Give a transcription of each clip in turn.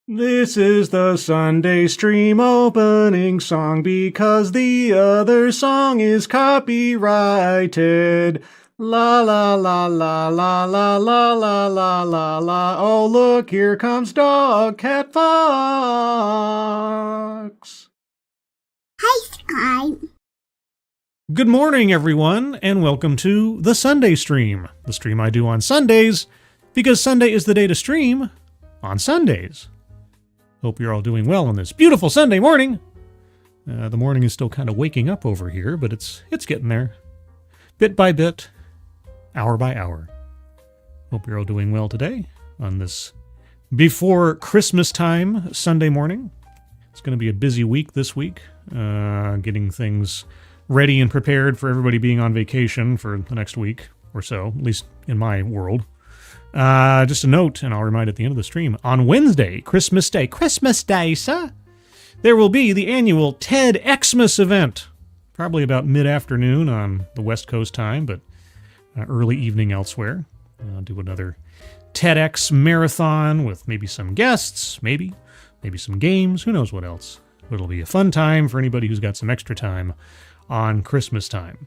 This is the Sunday stream opening song because the other song is copyrighted. La la la la la la la la la la la. Oh look, here comes Dog Cat Fox. Hi, Sky. Good morning, everyone, and welcome to the Sunday stream. The stream I do on Sundays because Sunday is the day to stream on Sundays. Hope you're all doing well on this beautiful Sunday morning. The morning is still kind of waking up over here, but it's getting there. Bit by bit, hour by hour. Hope you're all doing well today on this before Christmas time Sunday morning. It's going to be a busy week this week, getting things ready and prepared for everybody being on vacation for the next week or so, at least in my world. Just a note, and I'll remind at the end of the stream, on Wednesday, Christmas Day, sir, there will be the annual TEDXmas event, probably about mid-afternoon on the West Coast time, but early evening elsewhere. I'll do another TEDx marathon with maybe some guests, maybe some games, who knows what else. But it'll be a fun time for anybody who's got some extra time on Christmas time.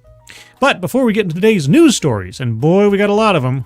But before we get into today's news stories, and boy, we got a lot of them,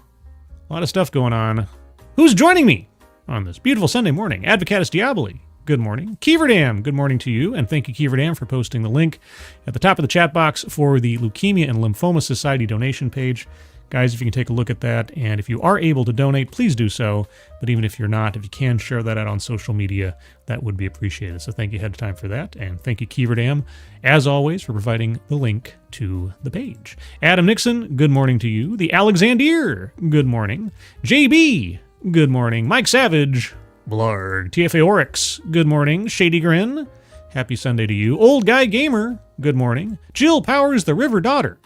a lot of stuff going on. Who's joining me on this beautiful Sunday morning? Advocatus Diaboli, good morning. Keeverdam, good morning to you. And thank you, Keeverdam, for posting the link at the top of the chat box for the Leukemia and Lymphoma Society donation page. Guys, if you can take a look at that, and if you are able to donate, please do so. But even if you're not, if you can share that out on social media, that would be appreciated. So thank you ahead of time for that. And thank you, Keeverdam, as always, for providing the link to the page. Adam Nixon, good morning to you. The Alexander, good morning. JB, good morning. Mike Savage, Blarg. TFA Oryx, good morning. Shady Grin, happy Sunday to you. Old Guy Gamer, good morning. Jill Powers, the River Daughter,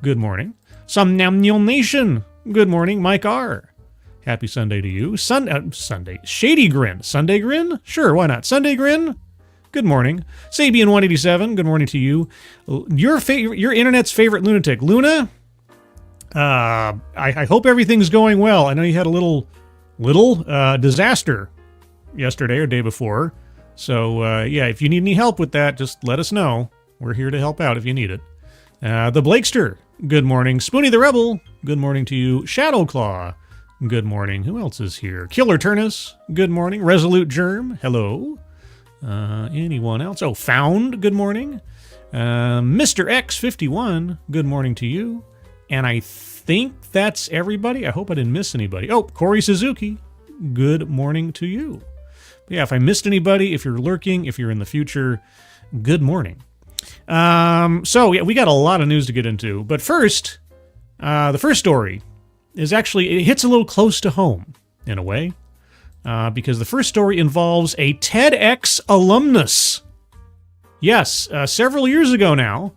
good morning. Somnamnul Nation, good morning. Mike R, happy Sunday to you. Sunday. Shady Grin. Sunday Grin? Sure, why not? Sunday Grin? Good morning. Sabian187, good morning to you. Your internet's favorite lunatic. Luna? I hope everything's going well. I know you had a little disaster yesterday or day before. So, yeah, if you need any help with that, just let us know. We're here to help out if you need it. The Blakester, good morning. Spoonie the Rebel, good morning to you. Shadowclaw, good morning. Who else is here? Killer Turnus, good morning. Resolute Germ, hello. Anyone else? Oh, Found, good morning. Mr. X51, good morning to you. And I think that's everybody. I hope I didn't miss anybody. Oh, Corey Suzuki, good morning to you. But yeah, if I missed anybody, if you're lurking, if you're in the future, good morning. So yeah, we got a lot of news to get into, but first, the first story is actually, it hits a little close to home in a way, because the first story involves a TEDx alumnus. Yes, several years ago now,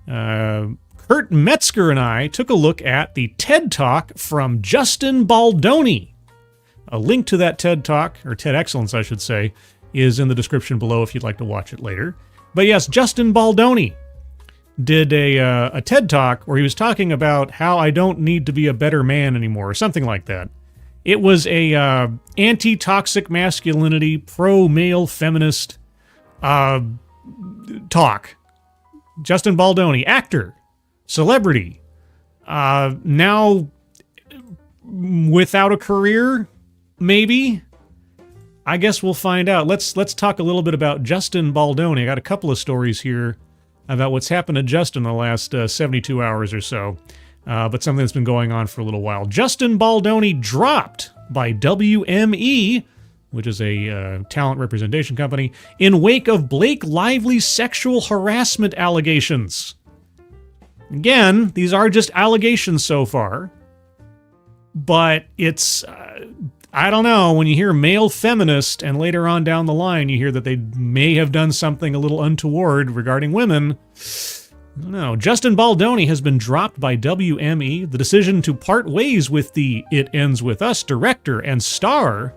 Kurt Metzger and I took a look at the TED Talk from Justin Baldoni. A link to that TED Talk, or TEDXcellence I should say, is in the description below if you'd like to watch it later. But yes, Justin Baldoni did a TED Talk where he was talking about how I don't need to be a better man anymore, or something like that. It was a anti-toxic masculinity, pro-male feminist talk. Justin Baldoni, actor, celebrity, now without a career, maybe. I guess we'll find out. Let's talk a little bit about Justin Baldoni. I got a couple of stories here about what's happened to Justin the last 72 hours or so, but something that's been going on for a little while. Justin Baldoni dropped by WME, which is a talent representation company, in wake of Blake Lively's sexual harassment allegations. Again, these are just allegations so far, but it's... I don't know, when you hear male feminist and later on down the line you hear that they may have done something a little untoward regarding women, I don't know. Justin Baldoni has been dropped by WME. The decision to part ways with the It Ends With Us director and star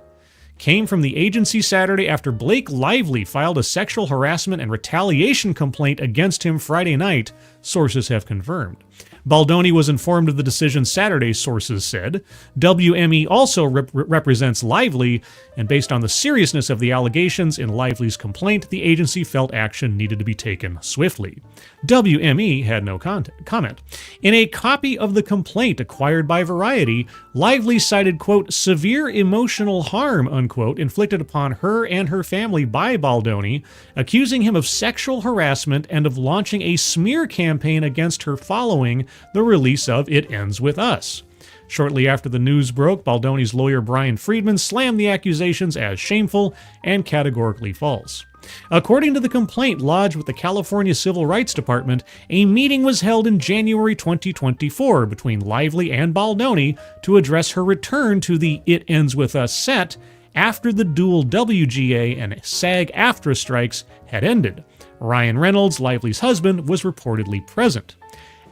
came from the agency Saturday after Blake Lively filed a sexual harassment and retaliation complaint against him Friday night, sources have confirmed. Baldoni was informed of the decision Saturday, sources said. WME also represents Lively, and based on the seriousness of the allegations in Lively's complaint, the agency felt action needed to be taken swiftly. WME had no comment. In a copy of the complaint acquired by Variety, Lively cited, quote, severe emotional harm, unquote, inflicted upon her and her family by Baldoni, accusing him of sexual harassment and of launching a smear campaign against her following the release of It Ends With Us. Shortly after the news broke, Baldoni's lawyer Brian Friedman slammed the accusations as shameful and categorically false. According to the complaint lodged with the California Civil Rights Department, a meeting was held in January 2024 between Lively and Baldoni to address her return to the It Ends With Us set after the dual WGA and SAG-AFTRA strikes had ended. Ryan Reynolds, Lively's husband, was reportedly present.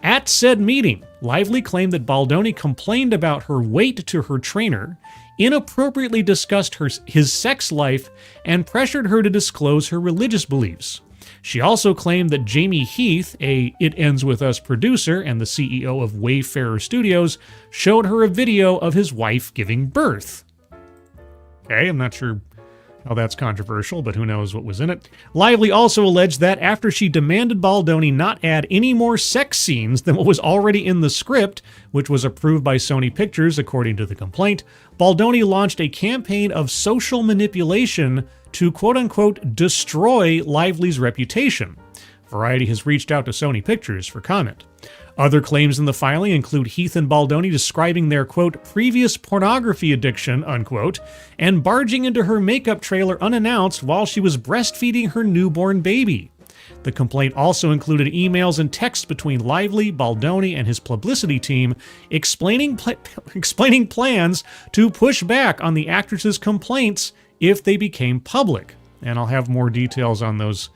At said meeting, Lively claimed that Baldoni complained about her weight to her trainer, inappropriately discussed his sex life, and pressured her to disclose her religious beliefs. She also claimed that Jamie Heath, a It Ends With Us producer and the CEO of Wayfarer Studios, showed her a video of his wife giving birth. Okay, I'm not sure how that's controversial, but who knows what was in it. Lively also alleged that after she demanded Baldoni not add any more sex scenes than what was already in the script, which was approved by Sony Pictures according to the complaint, Baldoni launched a campaign of social manipulation to quote-unquote destroy Lively's reputation. Variety has reached out to Sony Pictures for comment. Other claims in the filing include Heath and Baldoni describing their, quote, previous pornography addiction, unquote, and barging into her makeup trailer unannounced while she was breastfeeding her newborn baby. The complaint also included emails and texts between Lively, Baldoni, and his publicity team explaining plans to push back on the actress's complaints if they became public. And I'll have more details on those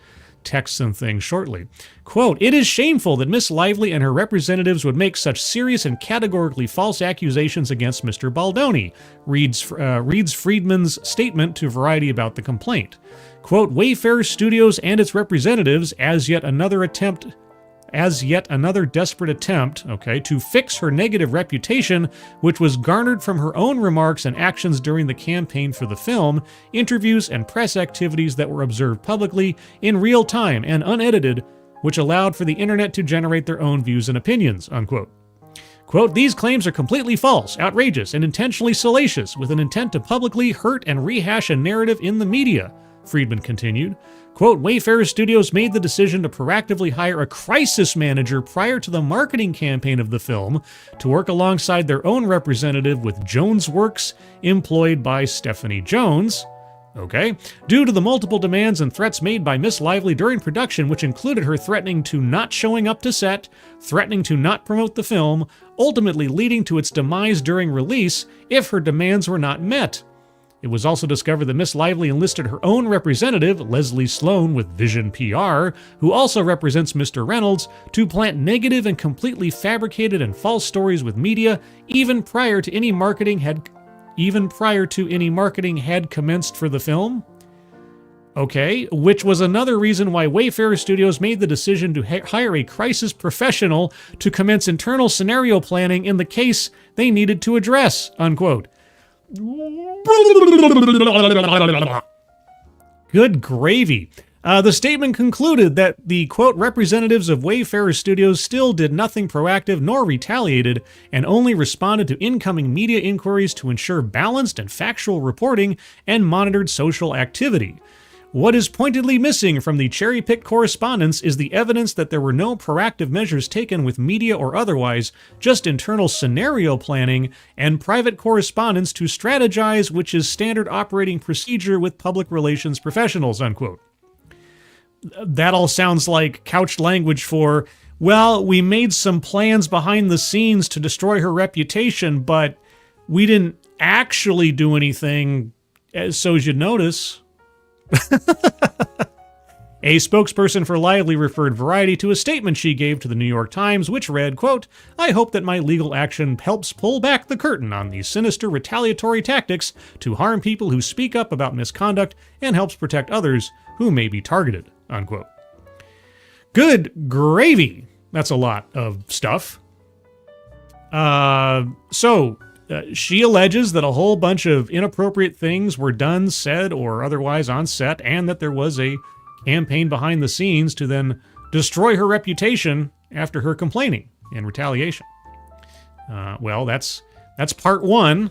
texts and things shortly. Quote, it is shameful that Miss Lively and her representatives would make such serious and categorically false accusations against Mr. Baldoni, reads Friedman's statement to Variety about the complaint. Quote, Wayfarer Studios and its representatives, as yet another desperate attempt, to fix her negative reputation, which was garnered from her own remarks and actions during the campaign for the film, interviews and press activities that were observed publicly in real time and unedited, which allowed for the internet to generate their own views and opinions, unquote. Quote, these claims are completely false, outrageous, and intentionally salacious, with an intent to publicly hurt and rehash a narrative in the media, Friedman continued. Quote, Wayfarer Studios made the decision to proactively hire a crisis manager prior to the marketing campaign of the film to work alongside their own representative with Jones Works, employed by Stephanie Jones. Due to the multiple demands and threats made by Miss Lively during production, which included her threatening to not showing up to set, threatening to not promote the film, ultimately leading to its demise during release if her demands were not met. It was also discovered that Miss Lively enlisted her own representative, Leslie Sloan with Vision PR, who also represents Mr. Reynolds, to plant negative and completely fabricated and false stories with media even prior to any marketing had commenced for the film. Which was another reason why Wayfarer Studios made the decision to hire a crisis professional to commence internal scenario planning in the case they needed to address, unquote. Good gravy. The statement concluded that the, quote, representatives of Wayfarer Studios still did nothing proactive nor retaliated and only responded to incoming media inquiries to ensure balanced and factual reporting and monitored social activity. What is pointedly missing from the cherry-picked correspondence is the evidence that there were no proactive measures taken with media or otherwise, just internal scenario planning and private correspondence to strategize, which is standard operating procedure with public relations professionals, unquote. That all sounds like couched language for, well, we made some plans behind the scenes to destroy her reputation, but we didn't actually do anything, so as you'd notice. A spokesperson for Lively referred Variety to a statement she gave to the New York Times, which read, quote, I hope that my legal action helps pull back the curtain on these sinister retaliatory tactics to harm people who speak up about misconduct and helps protect others who may be targeted, unquote. Good gravy. That's a lot of stuff. She alleges that a whole bunch of inappropriate things were done, said, or otherwise on set, and that there was a campaign behind the scenes to then destroy her reputation after her complaining in retaliation. Well, that's part one.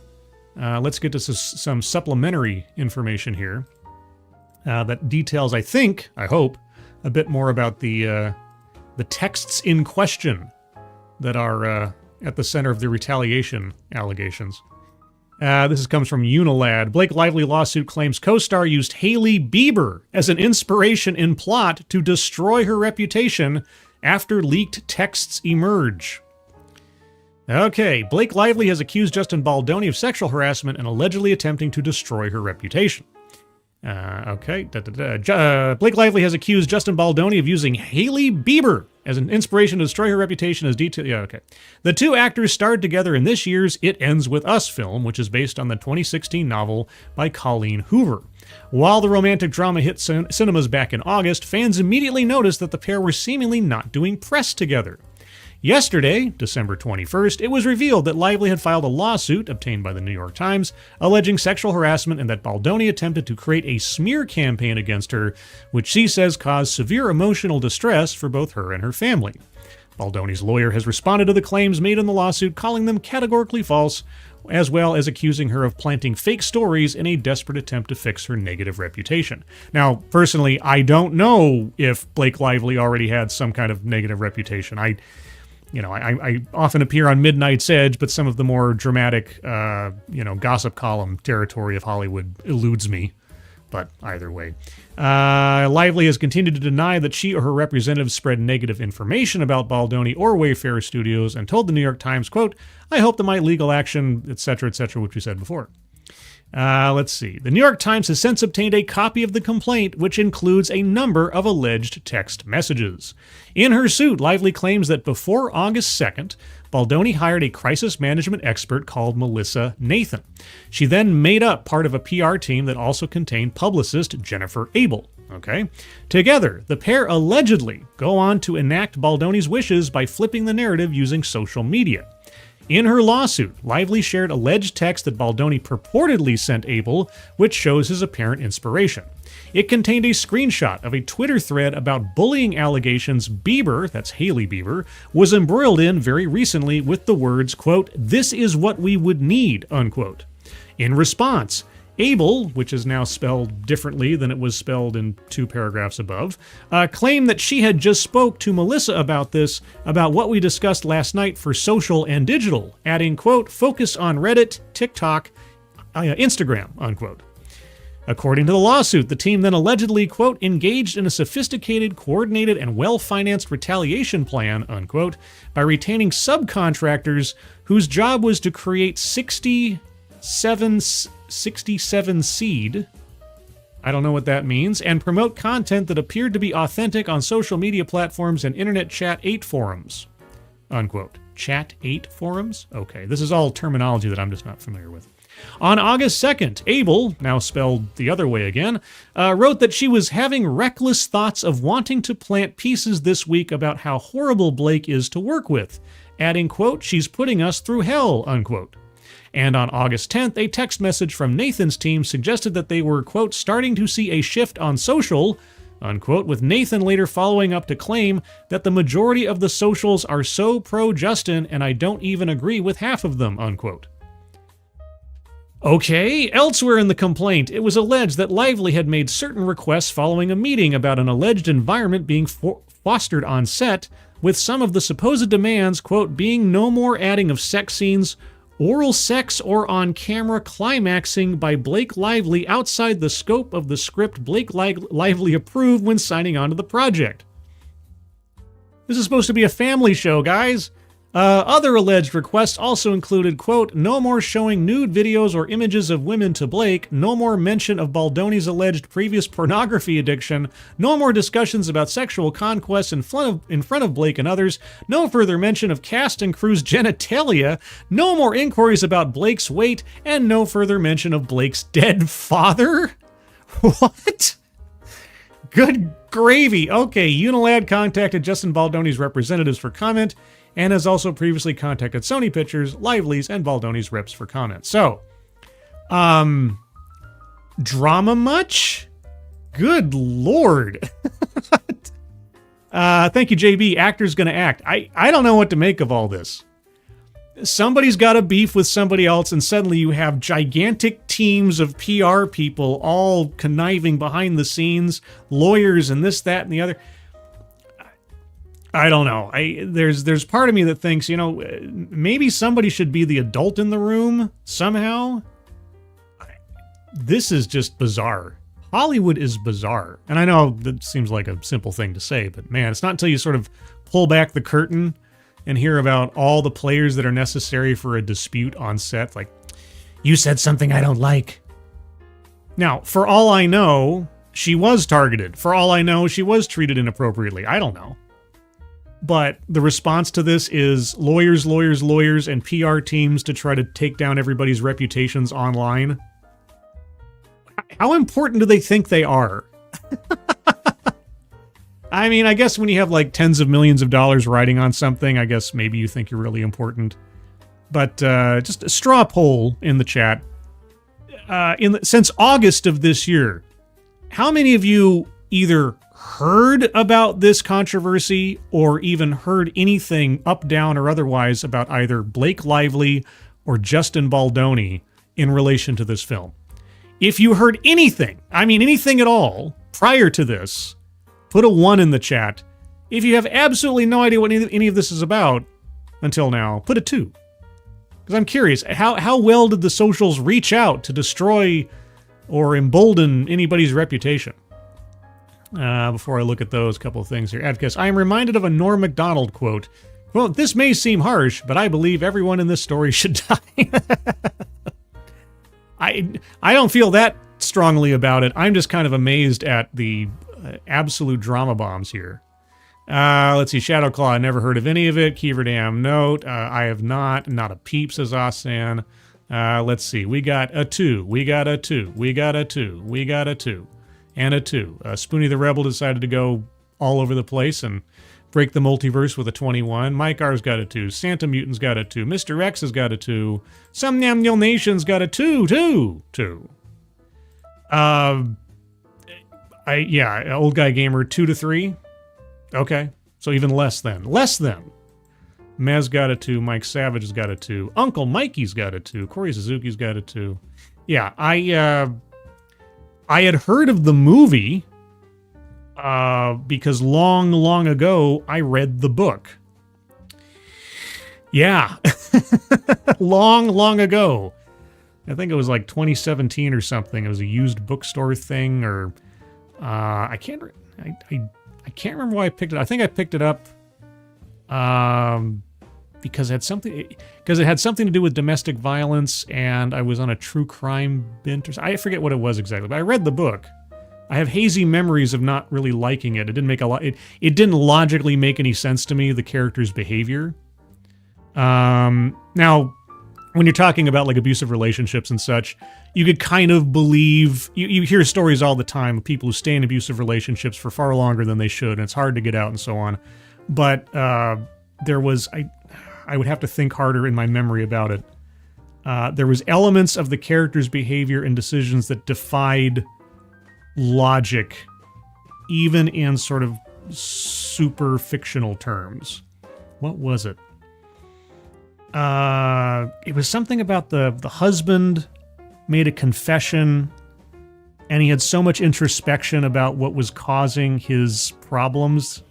Let's get to some supplementary information here that details, I hope, a bit more about the texts in question that are at the center of the retaliation allegations. This comes from Unilad. Blake Lively lawsuit claims co-star used Hailey Bieber as an inspiration in plot to destroy her reputation after leaked texts emerge. Okay, Blake Lively has accused Justin Baldoni of sexual harassment and allegedly attempting to destroy her reputation. Blake Lively has accused Justin Baldoni of using Hailey Bieber as an inspiration to destroy her reputation as detailed. Yeah, okay. The two actors starred together in this year's It Ends With Us film, which is based on the 2016 novel by Colleen Hoover. While the romantic drama hit cinemas back in August, fans immediately noticed that the pair were seemingly not doing press together. Yesterday, December 21st, it was revealed that Lively had filed a lawsuit, obtained by the New York Times, alleging sexual harassment and that Baldoni attempted to create a smear campaign against her, which she says caused severe emotional distress for both her and her family. Baldoni's lawyer has responded to the claims made in the lawsuit, calling them categorically false, as well as accusing her of planting fake stories in a desperate attempt to fix her negative reputation. Now, personally, I don't know if Blake Lively already had some kind of negative reputation. I often appear on Midnight's Edge, but some of the more dramatic, gossip column territory of Hollywood eludes me. But either way. Lively has continued to deny that she or her representatives spread negative information about Baldoni or Wayfarer Studios and told the New York Times, quote, "I hope that my legal action, etc., which we said before." Let's see. The New York Times has since obtained a copy of the complaint, which includes a number of alleged text messages. In her suit, Lively claims that before August 2nd, Baldoni hired a crisis management expert called Melissa Nathan. She then made up part of a PR team that also contained publicist Jennifer Abel. Okay? Together, the pair allegedly go on to enact Baldoni's wishes by flipping the narrative using social media. In her lawsuit, Lively shared alleged text that Baldoni purportedly sent Abel, which shows his apparent inspiration. It contained a screenshot of a Twitter thread about bullying allegations Bieber, that's Hailey Bieber, was embroiled in very recently with the words, quote, "This is what we would need," unquote. In response, Abel, which is now spelled differently than it was spelled in 2 paragraphs above, claimed that she had just spoke to Melissa about what we discussed last night for social and digital, adding, quote, "Focus on Reddit, TikTok, Instagram," unquote. According to the lawsuit, the team then allegedly, quote, "engaged in a sophisticated, coordinated, and well-financed retaliation plan," unquote, by retaining subcontractors whose job was to create 67 seed, I don't know what that means, and promote content that appeared to be authentic on social media platforms and internet chat 8 forums, unquote. Chat 8 forums? Okay, this is all terminology that I'm just not familiar with. On August 2nd, Abel, now spelled the other way again, wrote that she was having reckless thoughts of wanting to plant pieces this week about how horrible Blake is to work with, adding, quote, "She's putting us through hell," unquote. And on August 10th, a text message from Nathan's team suggested that they were, quote, "starting to see a shift on social," unquote, with Nathan later following up to claim that the majority of the socials are so pro-Justin and I don't even agree with half of them, unquote. Okay, elsewhere in the complaint, it was alleged that Lively had made certain requests following a meeting about an alleged environment being fostered on set, with some of the supposed demands, quote, being no more adding of sex scenes, oral sex, or on-camera climaxing by Blake Lively outside the scope of the script Blake Lively approved when signing on to the project. This is supposed to be a family show, guys. Other alleged requests also included, quote, no more showing nude videos or images of women to Blake, no more mention of Baldoni's alleged previous pornography addiction, no more discussions about sexual conquests in front of Blake and others, no further mention of cast and crew's genitalia, no more inquiries about Blake's weight, and no further mention of Blake's dead father? What? Good gravy. Okay, Unilad contacted Justin Baldoni's representatives for comment, and has also previously contacted Sony Pictures, Lively's, and Baldoni's reps for comments. So, drama much? Good Lord. Thank you, JB. Actor's gonna act. I don't know what to make of all this. Somebody's got a beef with somebody else, and suddenly you have gigantic teams of PR people all conniving behind the scenes, lawyers and this, that, and the other. I don't know. There's part of me that thinks, maybe somebody should be the adult in the room somehow. This is just bizarre. Hollywood is bizarre. And I know that seems like a simple thing to say, but man, it's not until you sort of pull back the curtain and hear about all the players that are necessary for a dispute on set. Like, you said something I don't like. Now, for all I know, she was targeted. For all I know, she was treated inappropriately. I don't know. But the response to this is lawyers, lawyers, lawyers, and PR teams to try to take down everybody's reputations online. How important do they think they are? I mean, I guess when you have like tens of millions of dollars riding on something, I guess maybe you think you're really important. But just a straw poll in the chat. Since August of this year, how many of you either heard about this controversy or even heard anything up, down, or otherwise about either Blake Lively or Justin Baldoni in relation to this film? If you heard anything, I mean anything at all, prior to this, put a 1 in the chat. If you have absolutely no idea what any of this is about until now, put a 2. Because I'm curious, how well did the socials reach out to destroy or embolden anybody's reputation? Before I look at those couple of things here. Adkis, I am reminded of a Norm Macdonald quote. Well, this may seem harsh, but I believe everyone in this story should die. I don't feel that strongly about it. I'm just kind of amazed at the absolute drama bombs here. Let's see. Shadowclaw, I never heard of any of it. Keeverdam, note. I have not. Not a peep, says Asan. Let's see. We got a 2. We got a 2. We got a 2. We got a 2. And a 2. Spoonie the Rebel decided to go all over the place and break the multiverse with a 21. Mike R's got a 2. Santa Mutant's got a 2. Mr. X has got a 2. Some Namnil Nation's got a 2. 2. Old Guy Gamer, 2 to 3. Okay. So even less than. Less than. Mez got a 2. Mike Savage has got a 2. Uncle Mikey's got a 2. Corey Suzuki's got a 2. Yeah, I had heard of the movie because long ago I read the book. Yeah. long ago. I think it was like 2017 or something. It was a used bookstore thing, or I can't remember why I picked it. I think I picked it up because it had something to do with domestic violence, and I was on a true crime binge. I forget what it was exactly, but I read the book. I have hazy memories of not really liking it. It didn't make a lot. It didn't logically make any sense to me, the character's behavior. Now, when you're talking about like abusive relationships and such, you could kind of believe, you hear stories all the time of people who stay in abusive relationships for far longer than they should, and it's hard to get out and so on. But there was, I would have to think harder in my memory about it. There was elements of the character's behavior and decisions that defied logic, even in sort of super fictional terms. What was it? It was something about the husband made a confession, and he had so much introspection about what was causing his problems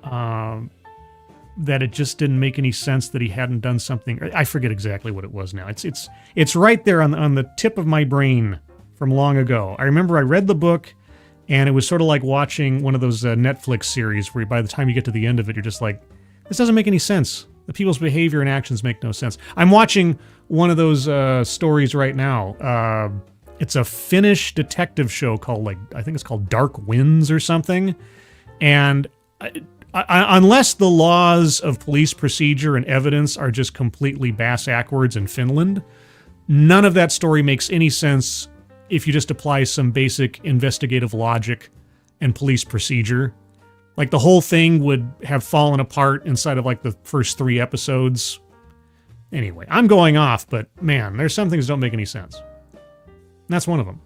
that it just didn't make any sense that he hadn't done something. I forget exactly what it was now. It's right there on the tip of my brain from long ago. I remember I read the book, and it was sort of like watching one of those Netflix series where by the time you get to the end of it, you're just like, this doesn't make any sense. The people's behavior and actions make no sense. I'm watching one of those stories right now. It's a Finnish detective show called, I think it's called Dark Winds or something. And unless the laws of police procedure and evidence are just completely bass-ackwards in Finland, none of that story makes any sense if you just apply some basic investigative logic and police procedure. Like the whole thing would have fallen apart inside of like the first 3 episodes. Anyway, I'm going off, but man, there's some things that don't make any sense. And that's one of them.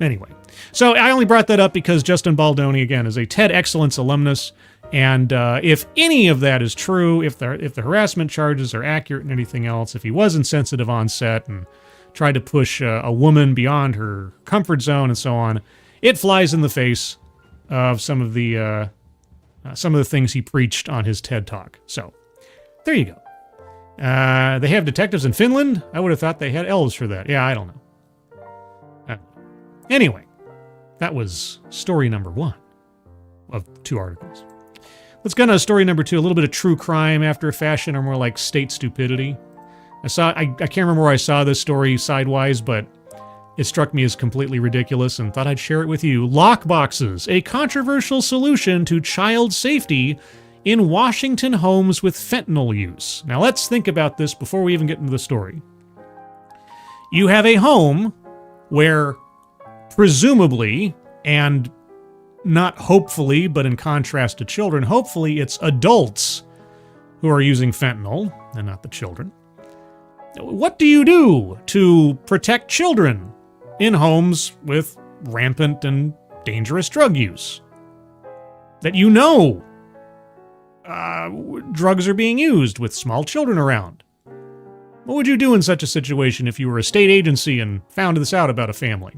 Anyway, so I only brought that up because Justin Baldoni, again, is a TEDXcellence alumnus. And if any of that is true, if the harassment charges are accurate and anything else, if he was insensitive on set and tried to push a woman beyond her comfort zone and so on, it flies in the face of some of the things he preached on his TED Talk. So there you go. They have detectives in Finland. I would have thought they had elves for that. Yeah, I don't know. Anyway, that was story number 1 of 2 articles. Let's go to story number 2, a little bit of true crime after a fashion, or more like state stupidity. I can't remember where I saw this story sidewise, but it struck me as completely ridiculous and thought I'd share it with you. Lockboxes, a controversial solution to child safety in Washington homes with fentanyl use. Now let's think about this before we even get into the story. You have a home where presumably, and not hopefully, but in contrast to children, hopefully it's adults who are using fentanyl and not the children. What do you do to protect children in homes with rampant and dangerous drug use? That you know drugs are being used with small children around. What would you do in such a situation if you were a state agency and found this out about a family?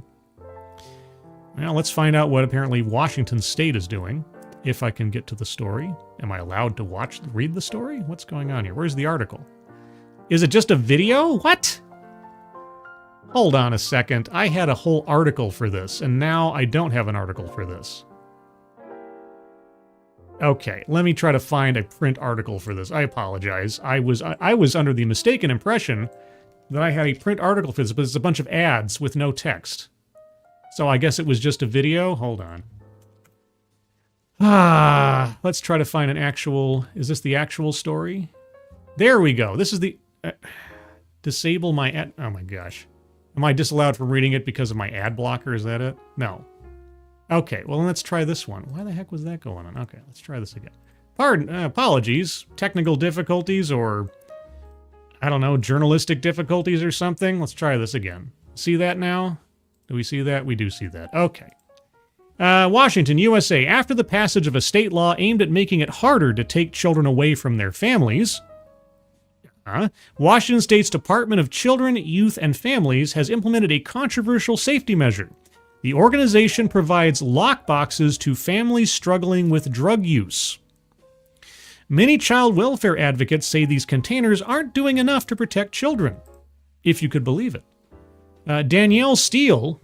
Well, let's find out what apparently Washington State is doing, if I can get to the story. Am I allowed to read the story? What's going on here? Where's the article? Is it just a video? What? Hold on a second. I had a whole article for this, and now I don't have an article for this. Okay, let me try to find a print article for this. I apologize. I was under the mistaken impression that I had a print article for this, but it's a bunch of ads with no text. So I guess it was just a video? Hold on. Let's try to find an actual... Is this the actual story? There we go. This is the... disable my ad... Oh my gosh. Am I disallowed from reading it because of my ad blocker? Is that it? No. Okay, well, let's try this one. Why the heck was that going on? Okay, let's try this again. Apologies. Technical difficulties or, I don't know, journalistic difficulties or something. Let's try this again. See that now? Do we see that? We do see that. Okay. Washington, USA. After the passage of a state law aimed at making it harder to take children away from their families, Washington State's Department of Children, Youth, and Families has implemented a controversial safety measure. The organization provides lockboxes to families struggling with drug use. Many child welfare advocates say these containers aren't doing enough to protect children, if you could believe it. Danielle Steele,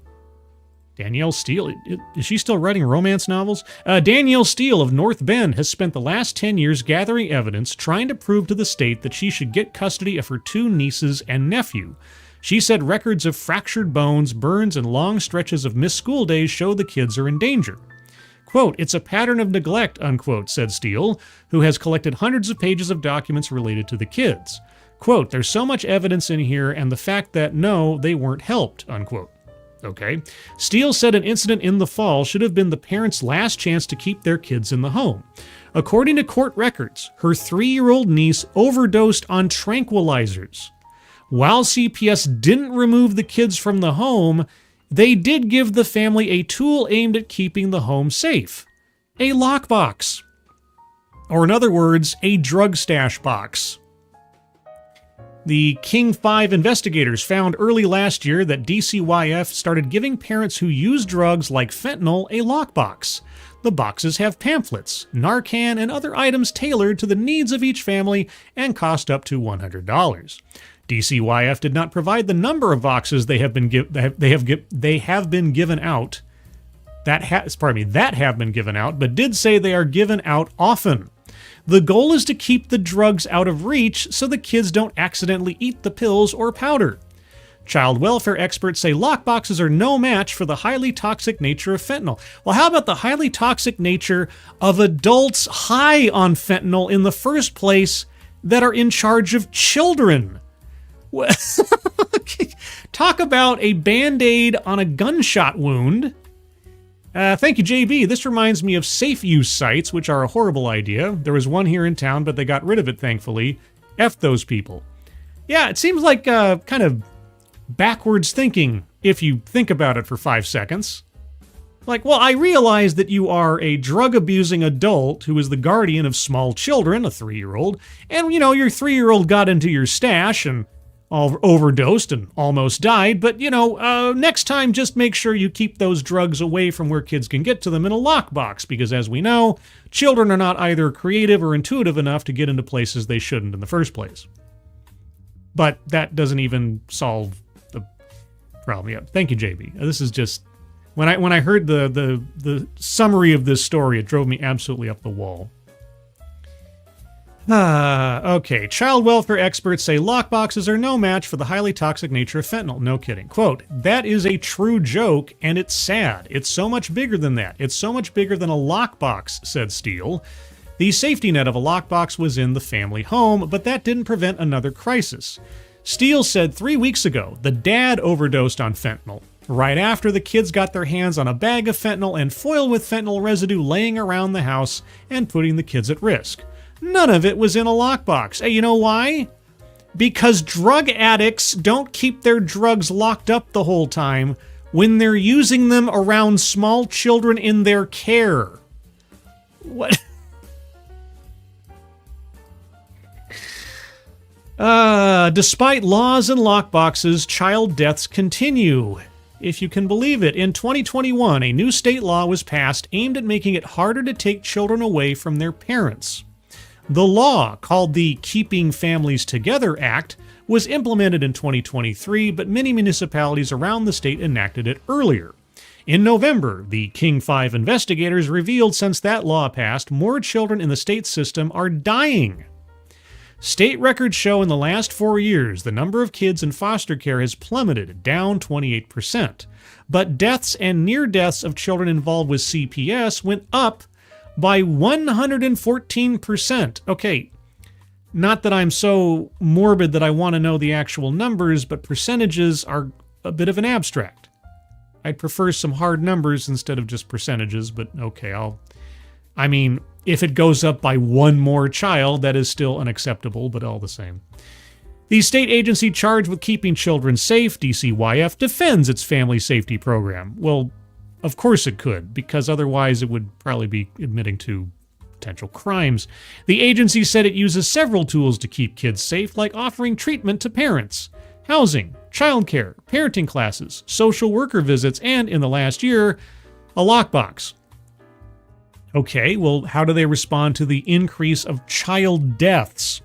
is she still writing romance novels? Danielle Steele of North Bend has spent the last 10 years gathering evidence, trying to prove to the state that she should get custody of her 2 nieces and nephew. She said records of fractured bones, burns, and long stretches of missed school days show the kids are in danger. Quote, "It's a pattern of neglect," unquote, said Steele, who has collected hundreds of pages of documents related to the kids. Quote, "There's so much evidence in here, and the fact that, no, they weren't helped," unquote. Okay. Steele said an incident in the fall should have been the parents' last chance to keep their kids in the home. According to court records, her 3-year-old niece overdosed on tranquilizers. While CPS didn't remove the kids from the home, they did give the family a tool aimed at keeping the home safe. A lockbox. Or in other words, a drug stash box. The King 5 investigators found early last year that DCYF started giving parents who use drugs like fentanyl a lockbox. The boxes have pamphlets, Narcan, and other items tailored to the needs of each family and cost up to $100. DCYF did not provide the number of boxes that have been given out, but did say they are given out often. The goal is to keep the drugs out of reach so the kids don't accidentally eat the pills or powder. Child welfare experts say lockboxes are no match for the highly toxic nature of fentanyl. Well, how about the highly toxic nature of adults high on fentanyl in the first place that are in charge of children? Talk about a Band-Aid on a gunshot wound. Thank you, JB. This reminds me of safe use sites, which are a horrible idea. There was one here in town, but they got rid of it, thankfully. F those people. Yeah, it seems like kind of backwards thinking if you think about it for 5 seconds. Like, well, I realize that you are a drug-abusing adult who is the guardian of small children, a 3-year-old, and, you know, your 3-year-old got into your stash and overdosed and almost died, but, you know, next time just make sure you keep those drugs away from where kids can get to them in a lockbox, because as we know, children are not either creative or intuitive enough to get into places they shouldn't in the first place. But that doesn't even solve the problem. Yeah, thank you, JB. This is just... When I heard the summary of this story, it drove me absolutely up the wall. Okay. Child welfare experts say lockboxes are no match for the highly toxic nature of fentanyl. No kidding. Quote, that is a true joke, and it's sad. It's so much bigger than that. It's so much bigger than a lockbox, said Steele. The safety net of a lockbox was in the family home, but that didn't prevent another crisis. Steele said 3 weeks ago the dad overdosed on fentanyl. Right after, the kids got their hands on a bag of fentanyl and foil with fentanyl residue laying around the house and putting the kids at risk. None of it was in a lockbox. Hey, you know why? Because drug addicts don't keep their drugs locked up the whole time when they're using them around small children in their care. What? Despite laws and lockboxes, child deaths continue. If you can believe it, in 2021, a new state law was passed aimed at making it harder to take children away from their parents. The law, called the Keeping Families Together Act, was implemented in 2023, but many municipalities around the state enacted it earlier. In November, the King 5 investigators revealed since that law passed, more children in the state system are dying. State records show in the last 4 years, the number of kids in foster care has plummeted, down 28%. But deaths and near deaths of children involved with CPS went up by 114%. Okay, not that I'm so morbid that I want to know the actual numbers, but percentages are a bit of an abstract. I'd prefer some hard numbers instead of just percentages, but okay, if it goes up by one more child, that is still unacceptable, but all the same. The state agency charged with keeping children safe, DCYF, defends its family safety program. Well, of course it could, because otherwise it would probably be admitting to potential crimes. The agency said it uses several tools to keep kids safe, like offering treatment to parents, housing, childcare, parenting classes, social worker visits, and, in the last year, a lockbox. Okay, well, how do they respond to the increase of child deaths?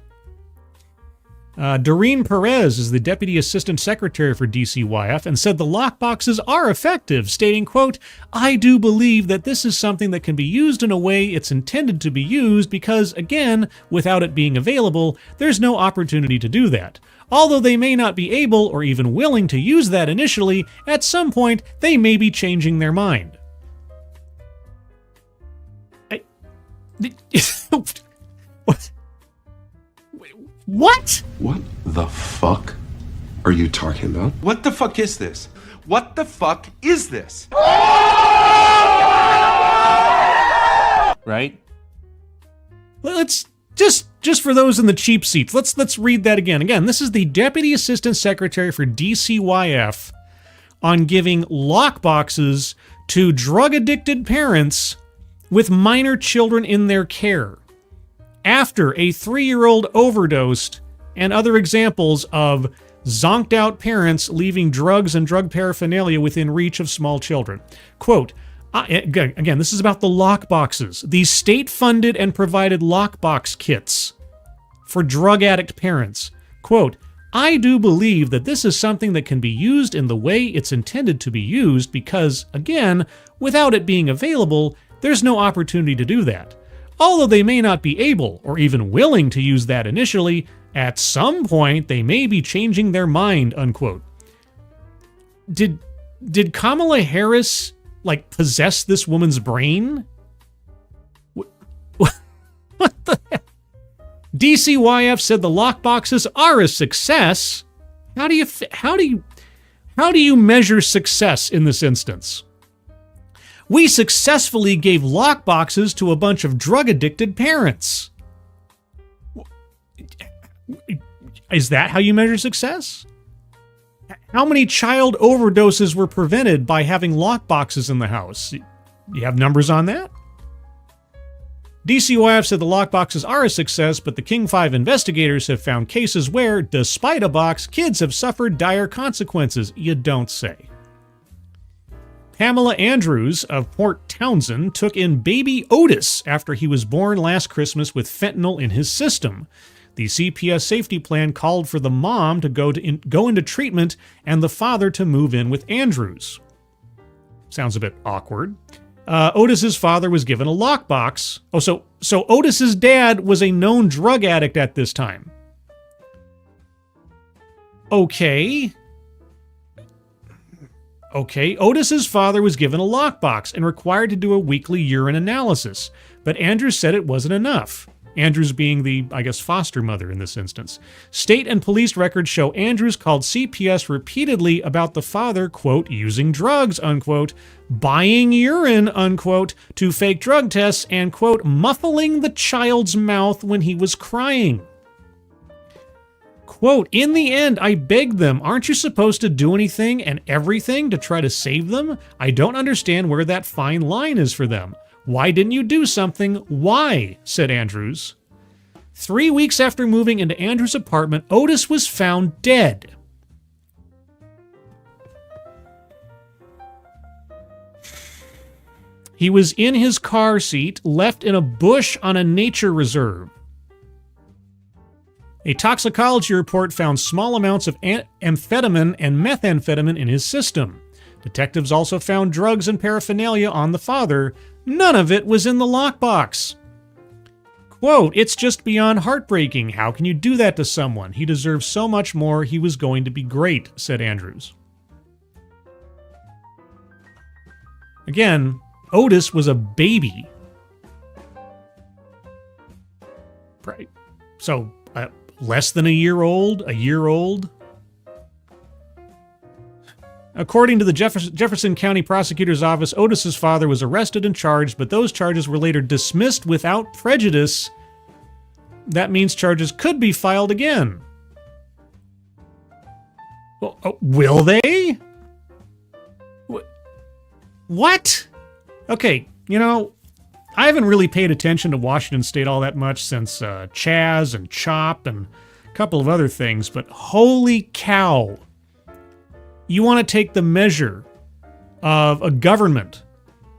Doreen Perez is the Deputy Assistant Secretary for DCYF and said the lockboxes are effective, stating, quote, I do believe that this is something that can be used in a way it's intended to be used because, again, without it being available, there's no opportunity to do that. Although they may not be able or even willing to use that initially, at some point they may be changing their mind. What? What? What the fuck are you talking about? What the fuck is this? What the fuck is this? Right? Let's just for those in the cheap seats, let's read that again. Again, this is the Deputy Assistant Secretary for DCYF on giving lockboxes to drug-addicted parents with minor children in their care after a 3-year-old overdosed, and other examples of zonked out parents leaving drugs and drug paraphernalia within reach of small children. Quote, again, this is about the lockboxes. These state-funded and provided lockbox kits for drug addict parents. Quote, I do believe that this is something that can be used in the way it's intended to be used because, again, without it being available, there's no opportunity to do that. Although they may not be able or even willing to use that initially, at some point they may be changing their mind, unquote. Did Kamala Harris, possess this woman's brain? What the heck? DCYF said the lockboxes are a success. How do you measure success in this instance? We successfully gave lockboxes to a bunch of drug-addicted parents. Is that how you measure success? How many child overdoses were prevented by having lockboxes in the house? You have numbers on that? DCYF said the lockboxes are a success, but the King 5 investigators have found cases where, despite a box, kids have suffered dire consequences. You don't say. Pamela Andrews of Port Townsend took in baby Otis after he was born last Christmas with fentanyl in his system. The CPS safety plan called for the mom to go into treatment and the father to move in with Andrews. Sounds a bit awkward. Otis's father was given a lockbox. Oh, so Otis's dad was a known drug addict at this time. Okay, Otis's father was given a lockbox and required to do a weekly urine analysis, but Andrews said it wasn't enough. Andrews being the, I guess, foster mother in this instance. State and police records show Andrews called CPS repeatedly about the father, quote, using drugs, unquote, buying urine, unquote, to fake drug tests, and, quote, muffling the child's mouth when he was crying. Quote, in the end, I begged them, aren't you supposed to do anything and everything to try to save them? I don't understand where that fine line is for them. Why didn't you do something? Why? Said Andrews. 3 weeks after moving into Andrews' apartment, Otis was found dead. He was in his car seat, left in a bush on a nature reserve. A toxicology report found small amounts of amphetamine and methamphetamine in his system. Detectives also found drugs and paraphernalia on the father. None of it was in the lockbox. Quote, it's just beyond heartbreaking. How can you do that to someone? He deserves so much more. He was going to be great, said Andrews. Again, Otis was a baby. Right. So, less than a year old? According to the Jefferson County Prosecutor's Office, Otis's father was arrested and charged, but those charges were later dismissed without prejudice. That means charges could be filed again. Well, will they? What? Okay, I haven't really paid attention to Washington State all that much since Chaz and Chop and a couple of other things, but holy cow. You want to take the measure of a government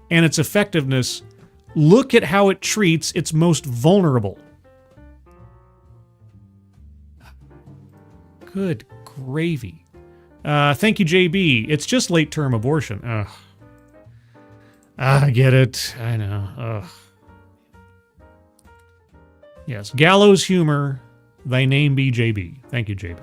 and its effectiveness, look at how it treats its most vulnerable. Good gravy. Thank you, JB. It's just late-term abortion. Ugh. I get it. I know. Ugh. Yes, gallows humor. Thy name be JB. Thank you, JB.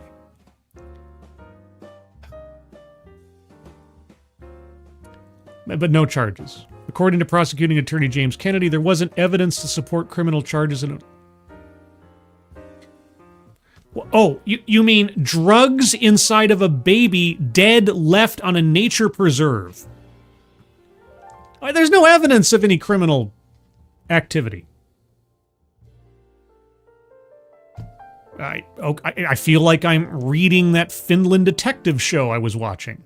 But no charges. According to prosecuting attorney James Kennedy, there wasn't evidence to support criminal charges in it. Oh, you mean drugs inside of a baby dead left on a nature preserve? There's no evidence of any criminal activity. I feel like I'm reading that Finland detective show I was watching.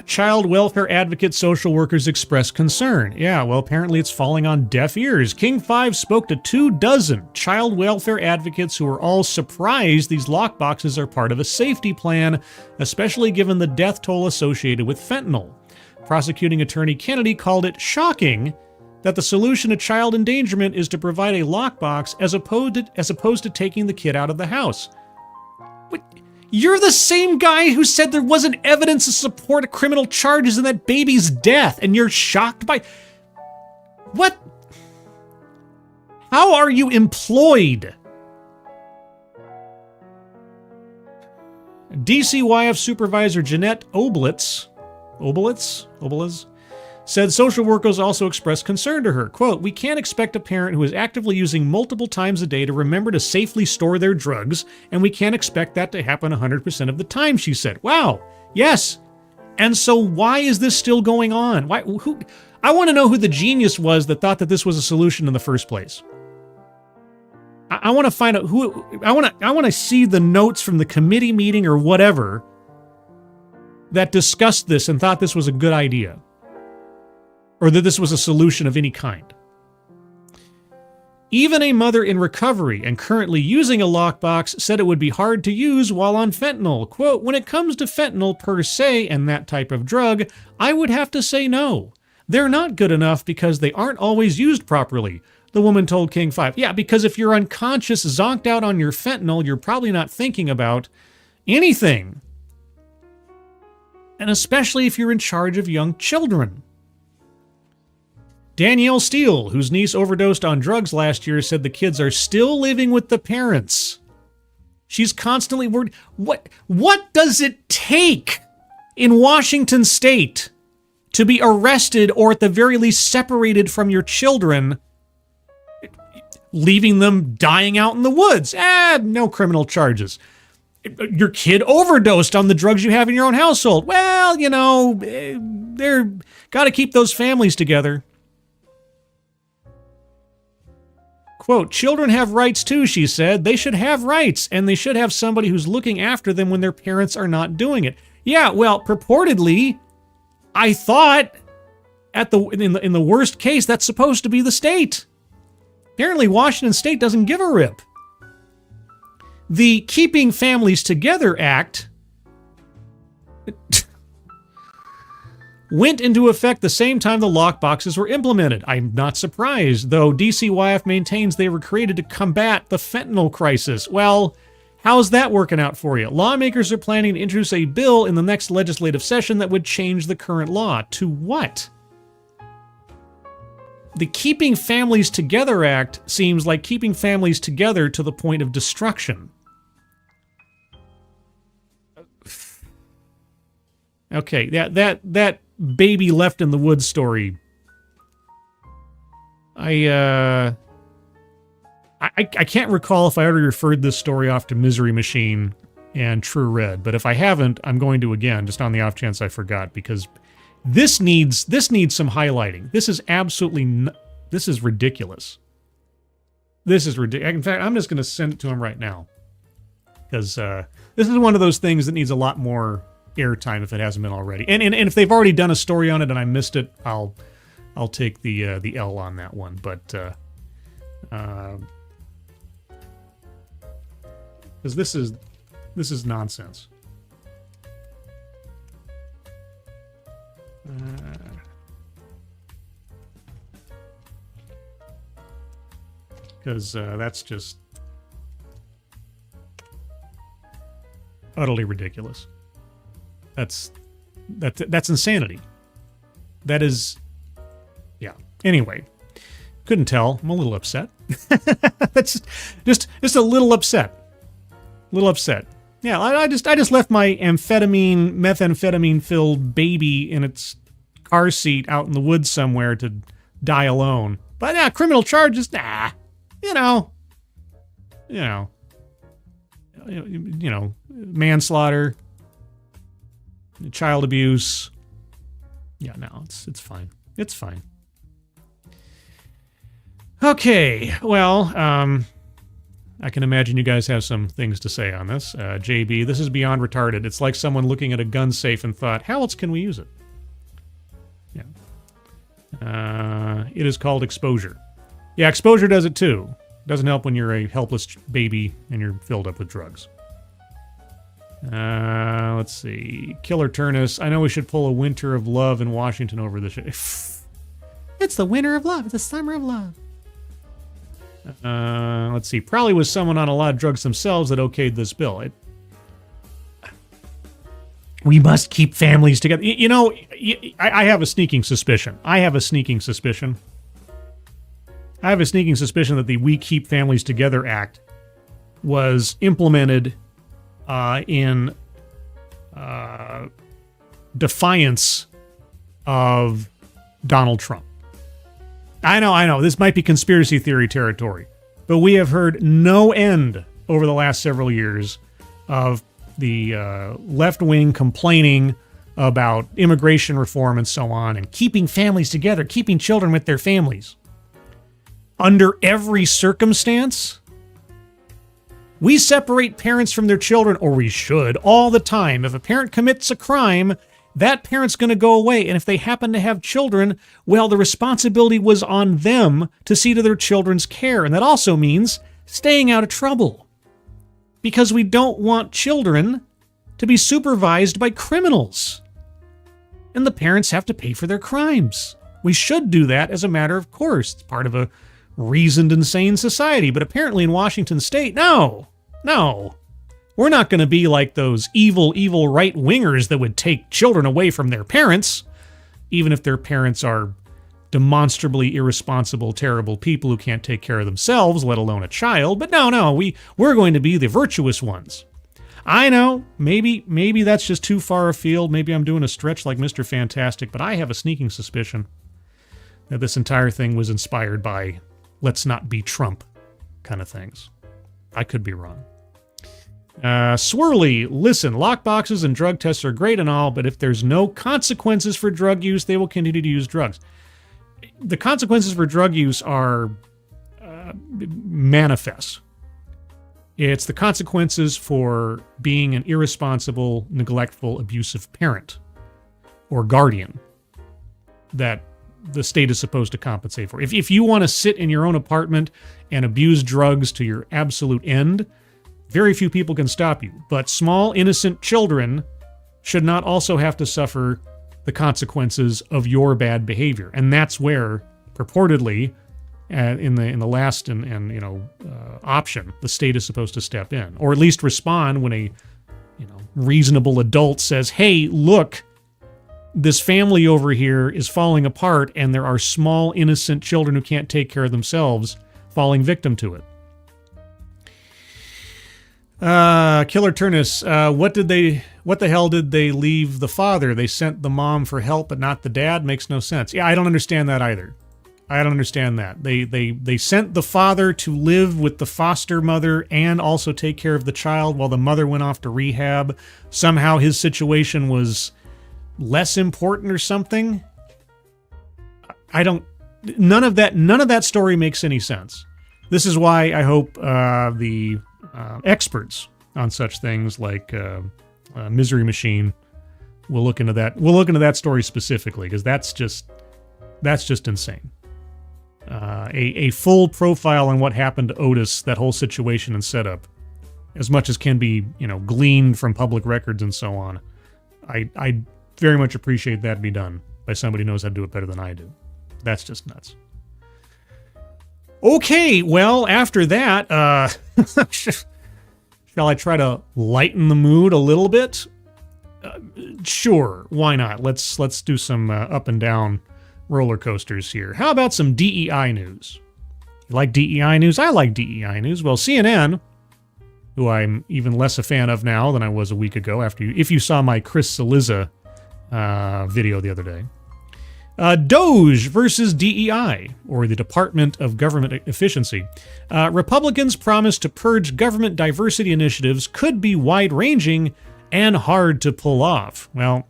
Child welfare advocate social workers express concern. Yeah, well, apparently it's falling on deaf ears. King 5 spoke to 24 child welfare advocates who are all surprised these lockboxes are part of a safety plan, especially given the death toll associated with fentanyl. Prosecuting attorney Kennedy called it shocking that the solution to child endangerment is to provide a lockbox as opposed to taking the kid out of the house. What? You're the same guy who said there wasn't evidence to support criminal charges in that baby's death, and you're shocked by... What? How are you employed? DCYF Supervisor Jeanette Oblitz said social workers also expressed concern to her. Quote, we can't expect a parent who is actively using multiple times a day to remember to safely store their drugs, and we can't expect that to happen 100% of the time, she said. Wow, yes, And so why is this still going on? I want to know who the genius was that thought that this was a solution in the first place. I want to find out who. I want to see the notes from the committee meeting or whatever that discussed this and thought this was a good idea, or that this was a solution of any kind. Even a mother in recovery and currently using a lockbox said it would be hard to use while on fentanyl. Quote, when it comes to fentanyl per se and that type of drug, I would have to say no. They're not good enough because they aren't always used properly, the woman told King 5. Yeah, because if you're unconscious, zonked out on your fentanyl, you're probably not thinking about anything. And especially if you're in charge of young children. Danielle Steele, whose niece overdosed on drugs last year, said the kids are still living with the parents. She's constantly worried. What does it take in Washington State to be arrested or at the very least separated from your children, leaving them dying out in the woods? No criminal charges. Your kid overdosed on the drugs you have in your own household. Well, they're got to keep those families together. Quote, children have rights too, she said. They should have rights, and they should have somebody who's looking after them when their parents are not doing it. Yeah, well, purportedly, I thought in the worst case, that's supposed to be the state. Apparently, Washington State doesn't give a rip. The Keeping Families Together Act went into effect the same time the lockboxes were implemented. I'm not surprised, though DCYF maintains they were created to combat the fentanyl crisis. Well, how's that working out for you? Lawmakers are planning to introduce a bill in the next legislative session that would change the current law. To what? The Keeping Families Together Act seems like keeping families together to the point of destruction. Okay, that baby left in the woods story. I can't recall if I already referred this story off to Misery Machine and True Red, but if I haven't, I'm going to again, just on the off chance I forgot, because this needs some highlighting. This is absolutely this is ridiculous. This is ridiculous. In fact, I'm just going to send it to him right now, because this is one of those things that needs a lot more airtime if it hasn't been already. And if they've already done a story on it and I missed it, I'll take the L on that one. But because this is nonsense. Because that's just utterly ridiculous. That's insanity. That is, yeah. Anyway, couldn't tell. I'm a little upset. That's just a little upset. Yeah, I just left my methamphetamine filled baby in its car seat out in the woods somewhere to die alone. But yeah, criminal charges, nah. Manslaughter, child abuse. Yeah, no, it's fine. It's fine. Okay, well, I can imagine you guys have some things to say on this. JB, this is beyond retarded. It's like someone looking at a gun safe and thought, how else can we use it? Yeah. It is called exposure. Yeah, exposure does it too. Doesn't help when you're a helpless baby and you're filled up with drugs. Let's see. Killer Turnus. I know we should pull a winter of love in Washington over the show. It's the winter of love. It's the summer of love. Let's see. Probably was someone on a lot of drugs themselves that okayed this bill. We must keep families together. I have a sneaking suspicion. That the We Keep Families Together Act was implemented in defiance of Donald Trump. I know, this might be conspiracy theory territory, but we have heard no end over the last several years of the left wing complaining about immigration reform and so on, and keeping families together, keeping children with their families. Under every circumstance, we separate parents from their children, or we should, all the time. If a parent commits a crime, that parent's going to go away. And if they happen to have children, well, the responsibility was on them to see to their children's care. And that also means staying out of trouble. Because we don't want children to be supervised by criminals. And the parents have to pay for their crimes. We should do that as a matter of course. It's part of a reasoned and sane society. But apparently in Washington state, no. We're not going to be like those evil right-wingers that would take children away from their parents, even if their parents are demonstrably irresponsible, terrible people who can't take care of themselves, let alone a child. But no, we're going to be the virtuous ones. I know, maybe that's just too far afield. Maybe I'm doing a stretch like Mr. Fantastic, but I have a sneaking suspicion that this entire thing was inspired by let's not be Trump kind of things. I could be wrong. Swirly, listen, lockboxes and drug tests are great and all, but if there's no consequences for drug use, they will continue to use drugs. The consequences for drug use are manifest. It's the consequences for being an irresponsible, neglectful, abusive parent or guardian that the state is supposed to compensate for. If you want to sit in your own apartment and abuse drugs to your absolute end, very few people can stop you. But small, innocent children should not also have to suffer the consequences of your bad behavior. And that's where, purportedly, in the last option, the state is supposed to step in, or at least respond when a reasonable adult says, "Hey, look, this family over here is falling apart, and there are small, innocent children who can't take care of themselves falling victim to it." Killer Turnus, what the hell did they leave the father? They sent the mom for help, but not the dad? Makes no sense. Yeah, I don't understand that either. I don't understand that. They sent the father to live with the foster mother and also take care of the child while the mother went off to rehab. Somehow his situation was less important or something. None of that story makes any sense. This is why I hope the experts on such things like Misery Machine will look into that. We'll look into that story specifically, because that's just insane. A full profile on what happened to Otis, that whole situation and setup, as much as can be gleaned from public records and so on. I very much appreciate that be done by somebody who knows how to do it better than I do. That's just nuts. Okay, well, after that, shall I try to lighten the mood a little bit? Sure, why not? Let's do some up and down roller coasters here. How about some DEI news? You like DEI news? I like DEI news. Well, CNN, who I'm even less a fan of now than I was a week ago, if you saw my Chris Cillizza video the other day. DOGE versus DEI, or the Department of Government Efficiency. Republicans promise to purge government diversity initiatives could be wide-ranging and hard to pull off. Well,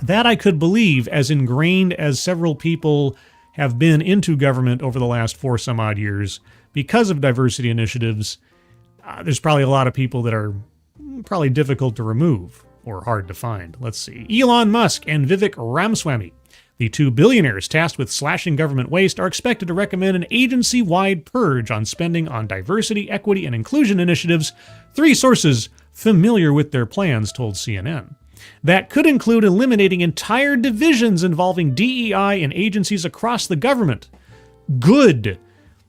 that I could believe, as ingrained as several people have been into government over the last 4 some odd years because of diversity initiatives. There's probably a lot of people that are probably difficult to remove or hard to find. Let's see. Elon Musk and Vivek Ramaswamy, the 2 billionaires tasked with slashing government waste, are expected to recommend an agency-wide purge on spending on diversity, equity, and inclusion initiatives, 3 sources familiar with their plans told CNN. That could include eliminating entire divisions involving DEI in agencies across the government. Good.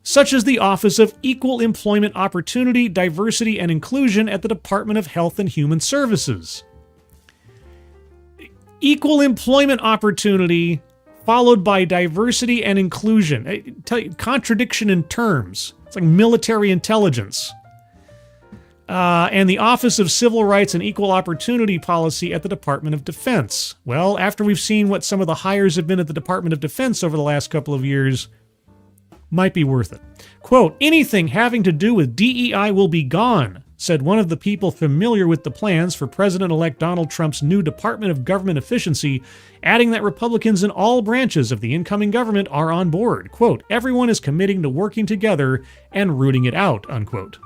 Such as the Office of Equal Employment Opportunity, Diversity, and Inclusion at the Department of Health and Human Services. Equal employment opportunity followed by diversity and inclusion. Contradiction in terms. It's like military intelligence. And the Office of Civil Rights and Equal Opportunity Policy at the Department of Defense. Well, after we've seen what some of the hires have been at the Department of Defense over the last couple of years, might be worth it. Quote, anything having to do with DEI will be gone, said one of the people familiar with the plans for President-elect Donald Trump's new Department of Government Efficiency, adding that Republicans in all branches of the incoming government are on board. Quote, everyone is committing to working together and rooting it out, unquote.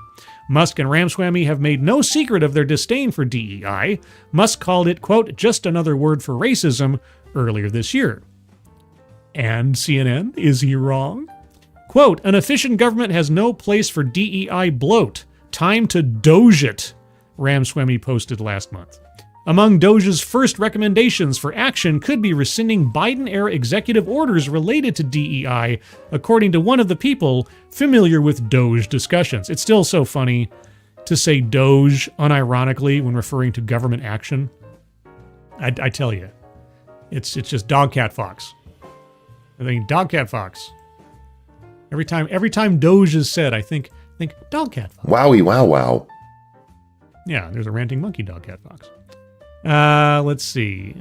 Musk and Ramaswamy have made no secret of their disdain for DEI. Musk called it, quote, just another word for racism earlier this year. And CNN, is he wrong? Quote, an efficient government has no place for DEI bloat. Time to DOGE it, Ramaswamy posted last month. Among DOGE's first recommendations for action could be rescinding Biden-era executive orders related to DEI, according to one of the people familiar with DOGE discussions. It's still so funny to say DOGE unironically when referring to government action. I tell you, it's just dog, cat, fox. I think dog, cat, fox. Every time Doge is said, I think dog, cat, fox. Wowie, wow, wow. Yeah, there's a ranting monkey, dog, cat, fox. Let's see.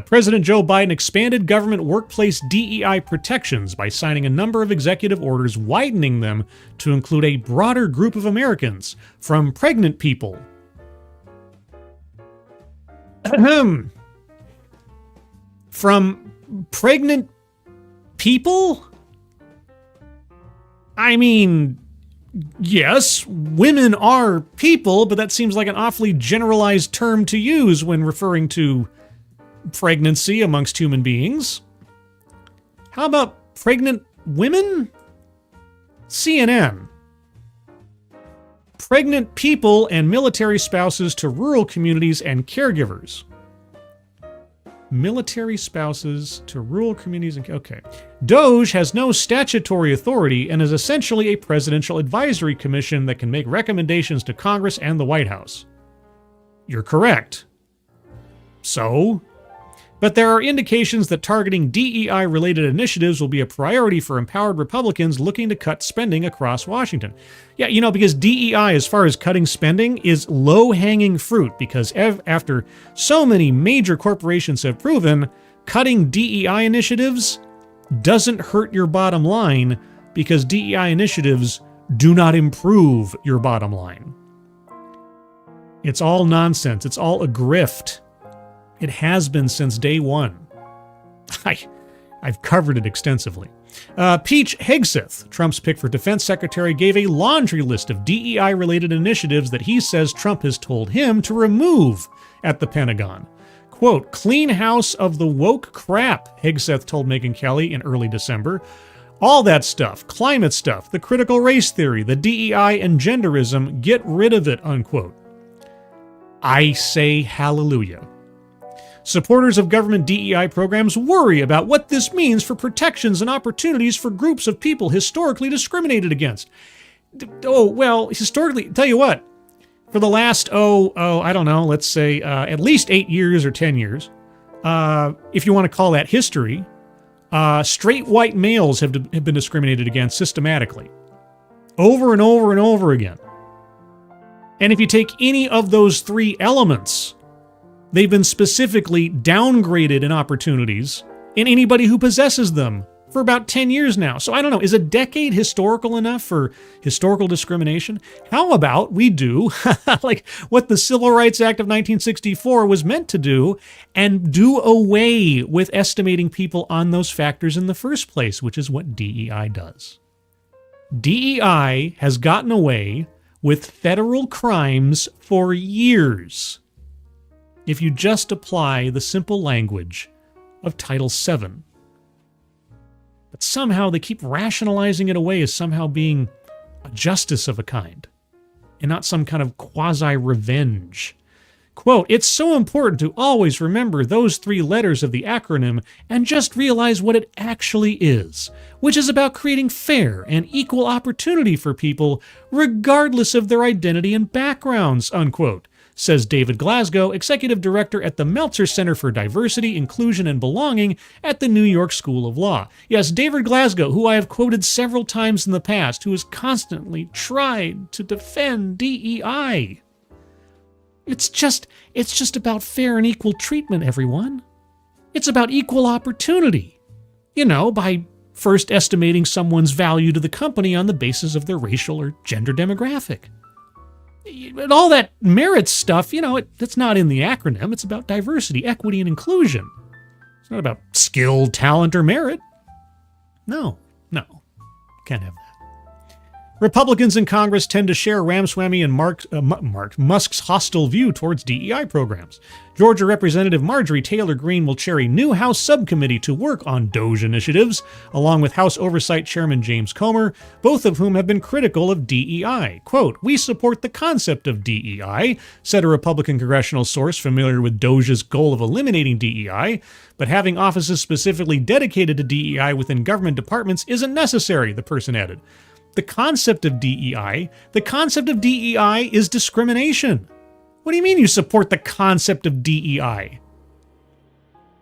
President Joe Biden expanded government workplace DEI protections by signing a number of executive orders widening them to include a broader group of Americans, from pregnant people. From pregnant people? I mean, yes, women are people, but that seems like an awfully generalized term to use when referring to pregnancy amongst human beings. How about pregnant women? CNN. Pregnant people and military spouses to rural communities and caregivers. Military spouses to rural communities and... Okay. DOGE has no statutory authority and is essentially a presidential advisory commission that can make recommendations to Congress and the White House. You're correct. So? But there are indications that targeting DEI-related initiatives will be a priority for empowered Republicans looking to cut spending across Washington. Yeah, because DEI, as far as cutting spending, is low-hanging fruit, because after so many major corporations have proven, cutting DEI initiatives doesn't hurt your bottom line, because DEI initiatives do not improve your bottom line. It's all nonsense. It's all a grift. It has been since day one. I've covered it extensively. Pete Hegseth, Trump's pick for defense secretary, gave a laundry list of DEI-related initiatives that he says Trump has told him to remove at the Pentagon. Quote, clean house of the woke crap, Hegseth told Megyn Kelly in early December. All that stuff, climate stuff, the critical race theory, the DEI and genderism, get rid of it, unquote. I say hallelujah. Supporters of government DEI programs worry about what this means for protections and opportunities for groups of people historically discriminated against. Historically, tell you what, for the last, I don't know, let's say at least 8 years or 10 years, if you want to call that history, straight white males have been discriminated against systematically, over and over and over again. And if you take any of those three elements, they've been specifically downgraded in opportunities in anybody who possesses them for about 10 years now. So I don't know, is a decade historical enough for historical discrimination? How about we do like what the Civil Rights Act of 1964 was meant to do and do away with estimating people on those factors in the first place, which is what DEI does. DEI has gotten away with federal crimes for years if you just apply the simple language of Title VII. But somehow they keep rationalizing it away as somehow being a justice of a kind, and not some kind of quasi-revenge. Quote, it's so important to always remember those three letters of the acronym and just realize what it actually is, which is about creating fair and equal opportunity for people regardless of their identity and backgrounds, unquote, says David Glasgow, executive director at the Meltzer Center for Diversity, Inclusion, and Belonging at the New York School of Law. Yes, David Glasgow, who I have quoted several times in the past, who has constantly tried to defend DEI. It's just about fair and equal treatment, everyone. It's about equal opportunity. By first estimating someone's value to the company on the basis of their racial or gender demographic. And all that merit stuff, it's not in the acronym. It's about diversity, equity, and inclusion. It's not about skill, talent, or merit. No. Can't have that. Republicans in Congress tend to share Ramaswamy and Musk's hostile view towards DEI programs. Georgia Representative Marjorie Taylor Greene will chair a new House subcommittee to work on DOGE initiatives, along with House Oversight Chairman James Comer, both of whom have been critical of DEI. Quote, "We support the concept of DEI," said a Republican congressional source familiar with DOGE's goal of eliminating DEI, "but having offices specifically dedicated to DEI within government departments isn't necessary," the person added. The concept of DEI is discrimination. What do you mean you support the concept of DEI?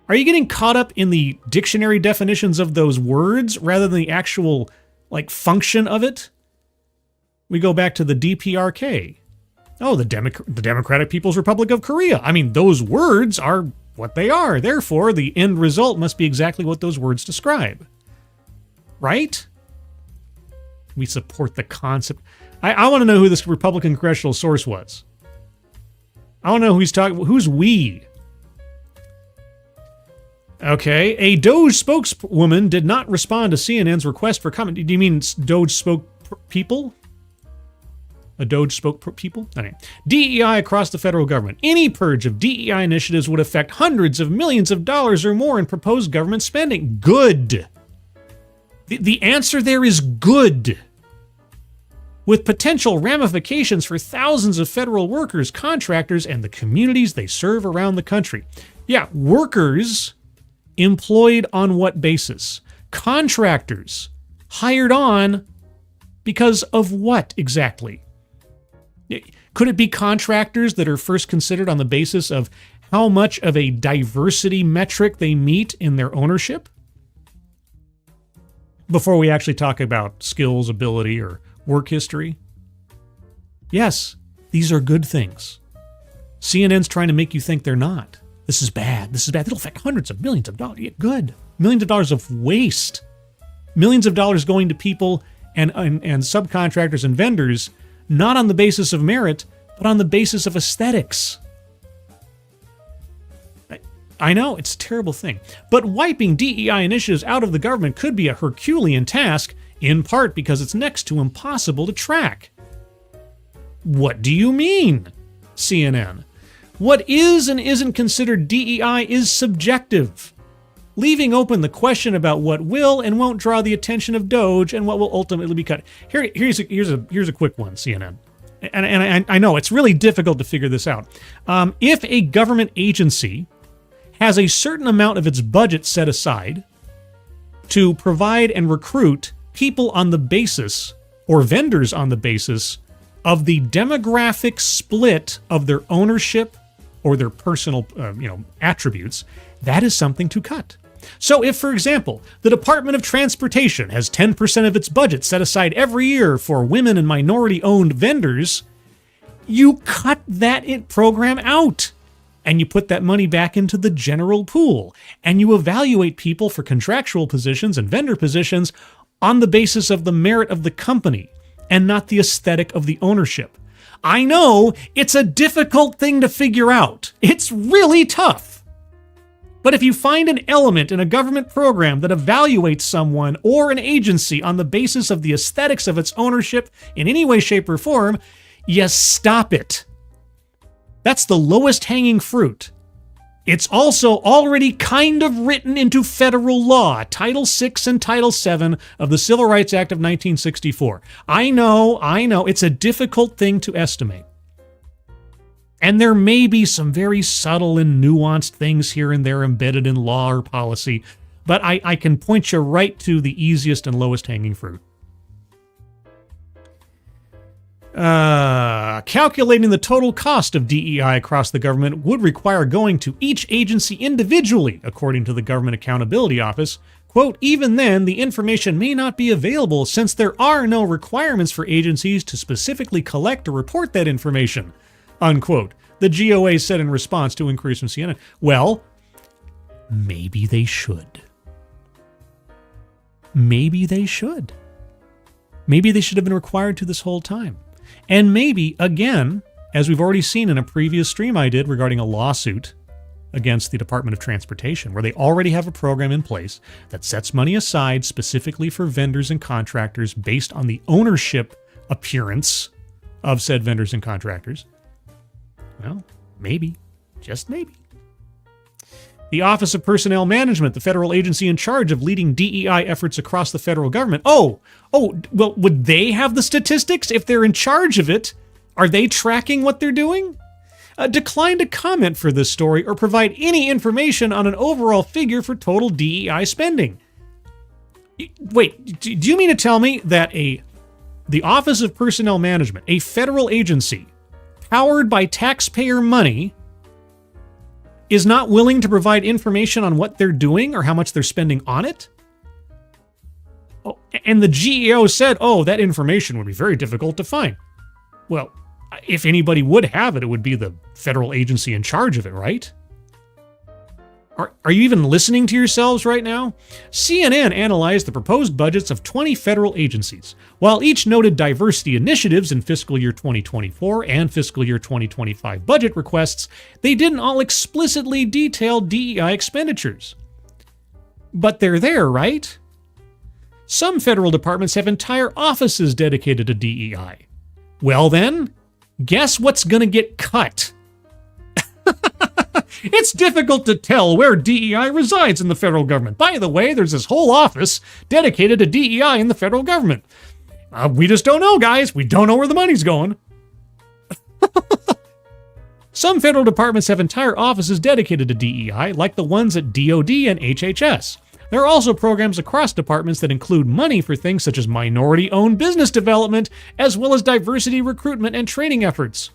Are you getting caught up in the dictionary definitions of those words rather than the actual, function of it? We go back to the DPRK. Oh, the Democratic People's Republic of Korea. I mean, those words are what they are. Therefore, the end result must be exactly what those words describe. Right? We support the concept. I want to know who this Republican congressional source was. I want to know who he's talking about. Who's we? Okay. A DOGE spokeswoman did not respond to CNN's request for comment. Do you mean DOGE spoke people? A DOGE spoke people? Okay. DEI across the federal government. Any purge of DEI initiatives would affect hundreds of millions of dollars or more in proposed government spending. Good. The answer there is good. With potential ramifications for thousands of federal workers, contractors, and the communities they serve around the country. Yeah, workers employed on what basis? Contractors hired on because of what exactly? Could it be contractors that are first considered on the basis of how much of a diversity metric they meet in their ownership? Before we actually talk about skills, ability, or work history? Yes, these are good things. CNN's trying to make you think they're not. This is bad. It'll affect hundreds of millions of dollars. Yeah, good. Millions of dollars of waste. Millions of dollars going to people and subcontractors and vendors, not on the basis of merit, but on the basis of aesthetics. I know, it's a terrible thing. But wiping DEI initiatives out of the government could be a Herculean task, in part because it's next to impossible to track. What do you mean, CNN? What is and isn't considered DEI is subjective, leaving open the question about what will and won't draw the attention of DOGE and what will ultimately be cut. Here's a quick one, CNN. And I know it's really difficult to figure this out. If a government agency has a certain amount of its budget set aside to provide and recruit people on the basis, or vendors on the basis, of the demographic split of their ownership or their personal attributes, that is something to cut. So if, for example, the Department of Transportation has 10% of its budget set aside every year for women and minority-owned vendors, you cut that program out. And you put that money back into the general pool. And you evaluate people for contractual positions and vendor positions on the basis of the merit of the company and not the aesthetic of the ownership. I know it's a difficult thing to figure out. It's really tough. But if you find an element in a government program that evaluates someone or an agency on the basis of the aesthetics of its ownership in any way, shape, or form, you stop it. That's the lowest hanging fruit. It's also already kind of written into federal law, Title VI and Title VII of the Civil Rights Act of 1964. I know, it's a difficult thing to estimate. And there may be some very subtle and nuanced things here and there embedded in law or policy, but I can point you right to the easiest and lowest hanging fruit. Calculating the total cost of DEI across the government would require going to each agency individually, according to the Government Accountability Office. Quote, even then, the information may not be available since there are no requirements for agencies to specifically collect or report that information, unquote, the GOA said in response to inquiries from CNN. Well, maybe they should. Maybe they should. Maybe they should have been required to this whole time. And maybe, again, as we've already seen in a previous stream I did regarding a lawsuit against the Department of Transportation, where they already have a program in place that sets money aside specifically for vendors and contractors based on the ownership appearance of said vendors and contractors. Well, maybe, just maybe. The Office of Personnel Management, the federal agency in charge of leading DEI efforts across the federal government. Well, would they have the statistics if they're in charge of it? Are they tracking what they're doing? Declined to comment for this story or provide any information on an overall figure for total DEI spending. Wait, do you mean to tell me that the Office of Personnel Management, a federal agency powered by taxpayer money, is not willing to provide information on what they're doing or how much they're spending on it? Oh, and the GEO said, that information would be very difficult to find. Well, if anybody would have it, it would be the federal agency in charge of it, right? Are you even listening to yourselves right now? CNN analyzed the proposed budgets of 20 federal agencies. While each noted diversity initiatives in fiscal year 2024 and fiscal year 2025 budget requests, they didn't all explicitly detail DEI expenditures. But they're there, right? Some federal departments have entire offices dedicated to DEI. Well then, guess what's going to get cut? It's difficult to tell where DEI resides in the federal government. By the way, there's this whole office dedicated to DEI in the federal government. We just don't know, guys. We don't know where the money's going. Some federal departments have entire offices dedicated to DEI, like the ones at DOD and HHS. There are also programs across departments that include money for things such as minority-owned business development, as well as diversity recruitment and training efforts.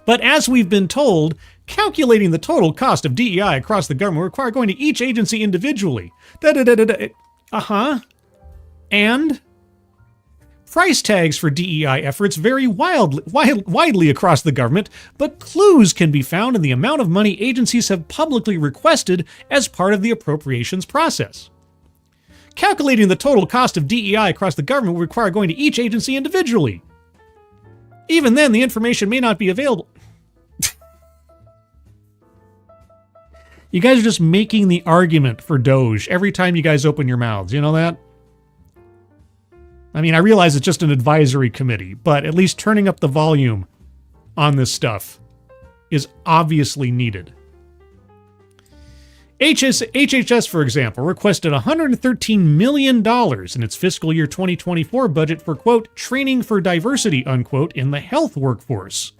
But as we've been told, calculating the total cost of DEI across the government will require going to each agency individually. And price tags for DEI efforts vary widely across the government, but clues can be found in the amount of money agencies have publicly requested as part of the appropriations process. Calculating the total cost of DEI across the government will require going to each agency individually. Even then, the information may not be available. You guys are just making the argument for DOGE every time you guys open your mouths. You know that? I mean, I realize it's just an advisory committee, but at least turning up the volume on this stuff is obviously needed. HHS, for example, requested $113 million in its fiscal year 2024 budget for, quote, training for diversity, unquote, in the health workforce.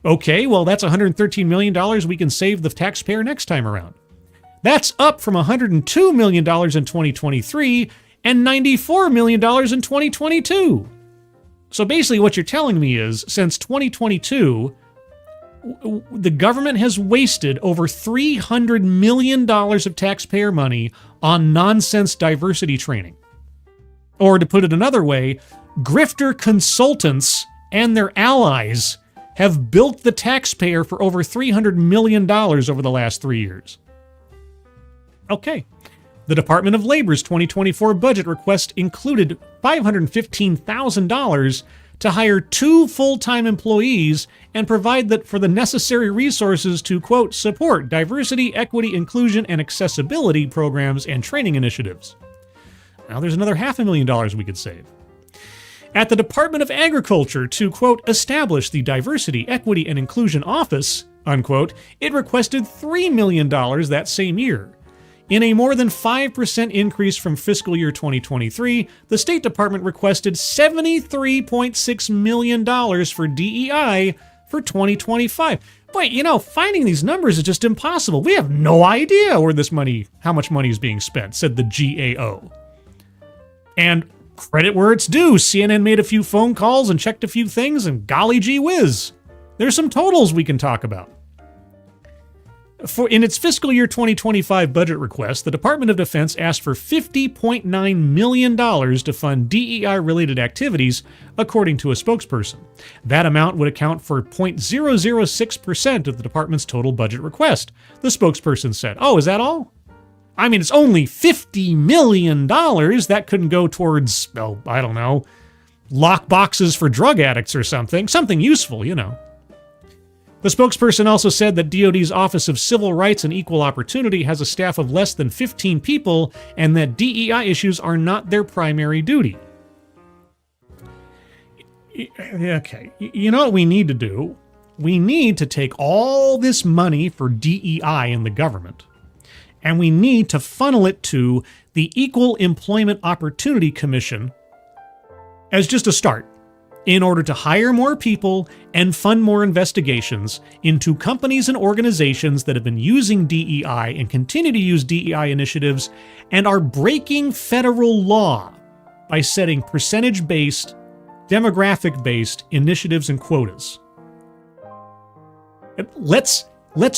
Okay, well, that's $113 million we can save the taxpayer next time around. That's up from $102 million in 2023 and $94 million in 2022. So basically what you're telling me is, since 2022, the government has wasted over $300 million of taxpayer money on nonsense diversity training. Or to put it another way, grifter consultants and their allies have bilked the taxpayer for over $300 million over the last 3 years. Okay. The Department of Labor's 2024 budget request included $515,000 to hire 2 full-time employees and provide that for the necessary resources to, quote, support diversity, equity, inclusion, and accessibility programs and training initiatives. Now there's another $500,000 we could save. At the Department of Agriculture to, quote, establish the Diversity, Equity, and Inclusion Office, unquote, it requested $3 million that same year. In a more than 5% increase from fiscal year 2023, the State Department requested $73.6 million for DEI for 2025. But, finding these numbers is just impossible. We have no idea how much money is being spent, said the GAO. And credit where it's due, CNN made a few phone calls and checked a few things, and golly gee whiz, there's some totals we can talk about. In its fiscal year 2025 budget request, the Department of Defense asked for $50.9 million to fund DEI-related activities, according to a spokesperson. That amount would account for 0.006% of the department's total budget request, the spokesperson said. Oh, is that all? I mean, it's only $50 million. That couldn't go towards, I don't know, lockboxes for drug addicts or something useful, you know. The spokesperson also said that DoD's Office of Civil Rights and Equal Opportunity has a staff of less than 15 people and that DEI issues are not their primary duty. Okay, you know what we need to do? We need to take all this money for DEI in the government, and we need to funnel it to the Equal Employment Opportunity Commission as just a start, in order to hire more people and fund more investigations into companies and organizations that have been using DEI and continue to use DEI initiatives and are breaking federal law by setting percentage-based, demographic-based initiatives and quotas. Let's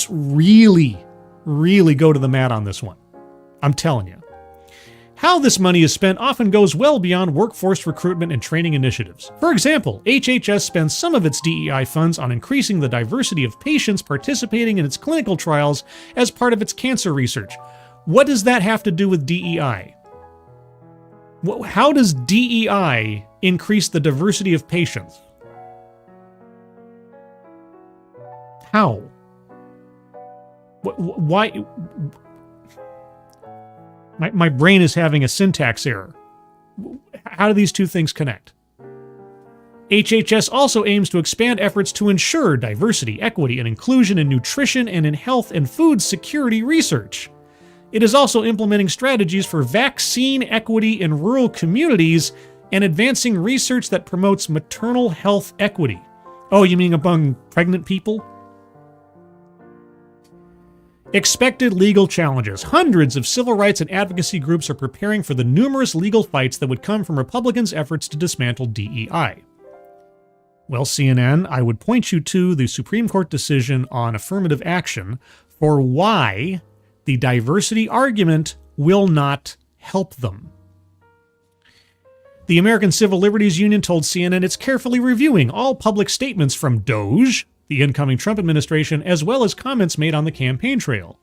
really go to the mat on this one. I'm telling you. How this money is spent often goes well beyond workforce recruitment and training initiatives. For example, HHS spends some of its DEI funds on increasing the diversity of patients participating in its clinical trials as part of its cancer research. What does that have to do with DEI? How does DEI increase the diversity of patients? How? Why? My brain is having a syntax error. How do these two things connect? HHS also aims to expand efforts to ensure diversity, equity, and inclusion in nutrition and in health and food security research. It is also implementing strategies for vaccine equity in rural communities and advancing research that promotes maternal health equity. Oh, you mean among pregnant people? Expected legal challenges. Hundreds of civil rights and advocacy groups are preparing for the numerous legal fights that would come from Republicans' efforts to dismantle DEI. Well, CNN, I would point you to the Supreme Court decision on affirmative action for why the diversity argument will not help them. The American Civil Liberties Union told CNN it's carefully reviewing all public statements from DOGE, the incoming Trump administration, as well as comments made on the campaign trail.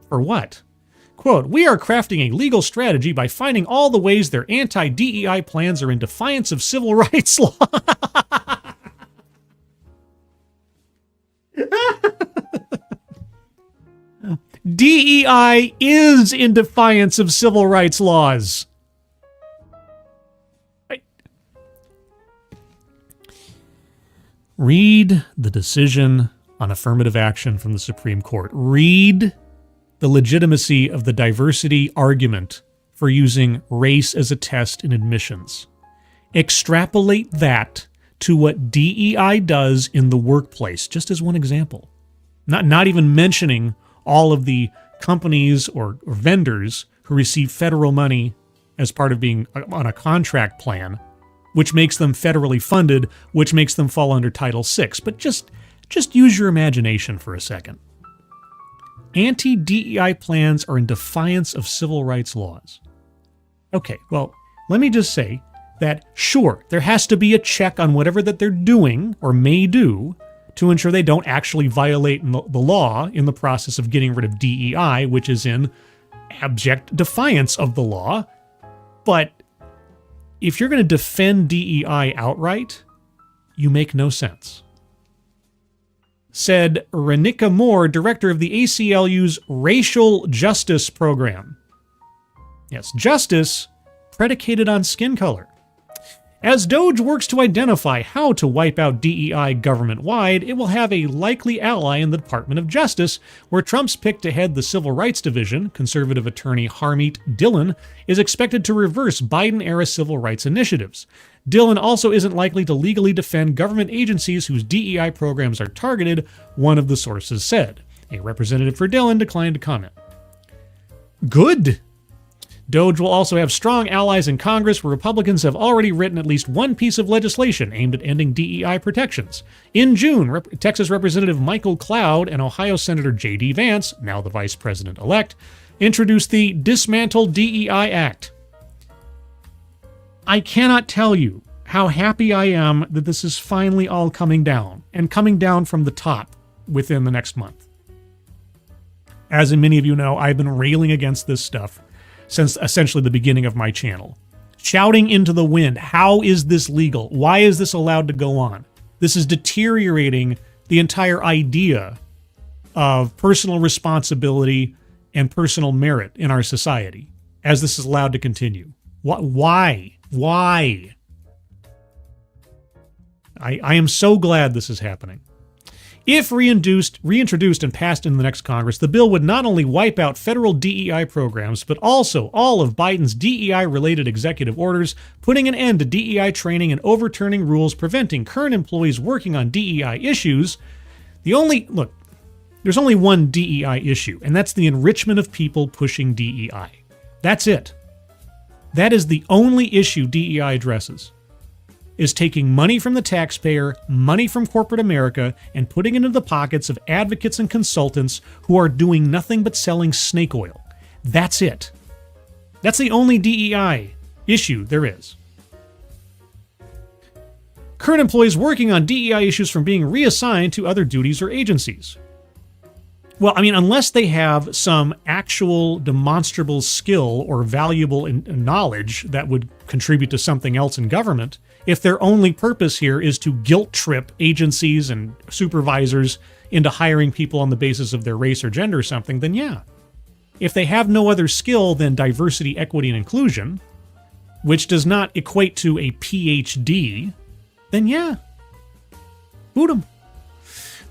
For what? Quote, "We are crafting a legal strategy by finding all the ways their anti-DEI plans are in defiance of civil rights law." DEI is in defiance of civil rights laws. Read the decision on affirmative action from the Supreme Court. Read the legitimacy of the diversity argument for using race as a test in admissions. Extrapolate that to what DEI does in the workplace, just as one example. Not even mentioning all of the companies or vendors who receive federal money as part of being on a contract plan, which makes them federally funded, which makes them fall under Title VI. But just use your imagination for a second. Anti-DEI plans are in defiance of civil rights laws. Okay, well, let me just say that, sure, there has to be a check on whatever that they're doing or may do to ensure they don't actually violate the law in the process of getting rid of DEI, which is in abject defiance of the law. But if you're going to defend DEI outright, you make no sense. Said Renika Moore, director of the ACLU's Racial Justice Program. Yes, justice predicated on skin color. As DOGE works to identify how to wipe out DEI government-wide, it will have a likely ally in the Department of Justice, where Trump's pick to head the Civil Rights Division, conservative attorney Harmeet Dillon, is expected to reverse Biden-era civil rights initiatives. Dillon also isn't likely to legally defend government agencies whose DEI programs are targeted, one of the sources said. A representative for Dillon declined to comment. Good. DOGE will also have strong allies in Congress, where Republicans have already written at least one piece of legislation aimed at ending DEI protections. In June, Texas Representative Michael Cloud and Ohio Senator J.D. Vance, now the vice president-elect, introduced the Dismantle DEI Act. I cannot tell you how happy I am that this is finally all coming down, and coming down from the top within the next month. As many of you know, I've been railing against this stuff since essentially the beginning of my channel. shouting into the wind, how is this legal? Why is this allowed to go on? This is deteriorating the entire idea of personal responsibility and personal merit in our society as this is allowed to continue. Why? Why? I am so glad this is happening. If reintroduced and passed in the next Congress, the bill would not only wipe out federal DEI programs, but also all of Biden's DEI-related executive orders, putting an end to DEI training and overturning rules preventing current employees working on DEI issues. There's only one DEI issue, and that's the enrichment of people pushing DEI. That's it. That is the only issue DEI addresses, is taking money from the taxpayer, money from corporate America, and putting it into the pockets of advocates and consultants who are doing nothing but selling snake oil. That's it. That's the only DEI issue there is. Current employees working on DEI issues from being reassigned to other duties or agencies. Well, I mean, unless they have some actual demonstrable skill or valuable knowledge that would contribute to something else in government, if their only purpose here is to guilt trip agencies and supervisors into hiring people on the basis of their race or gender or something, then yeah. If they have no other skill than diversity, equity, and inclusion, which does not equate to a PhD, then yeah, boot them.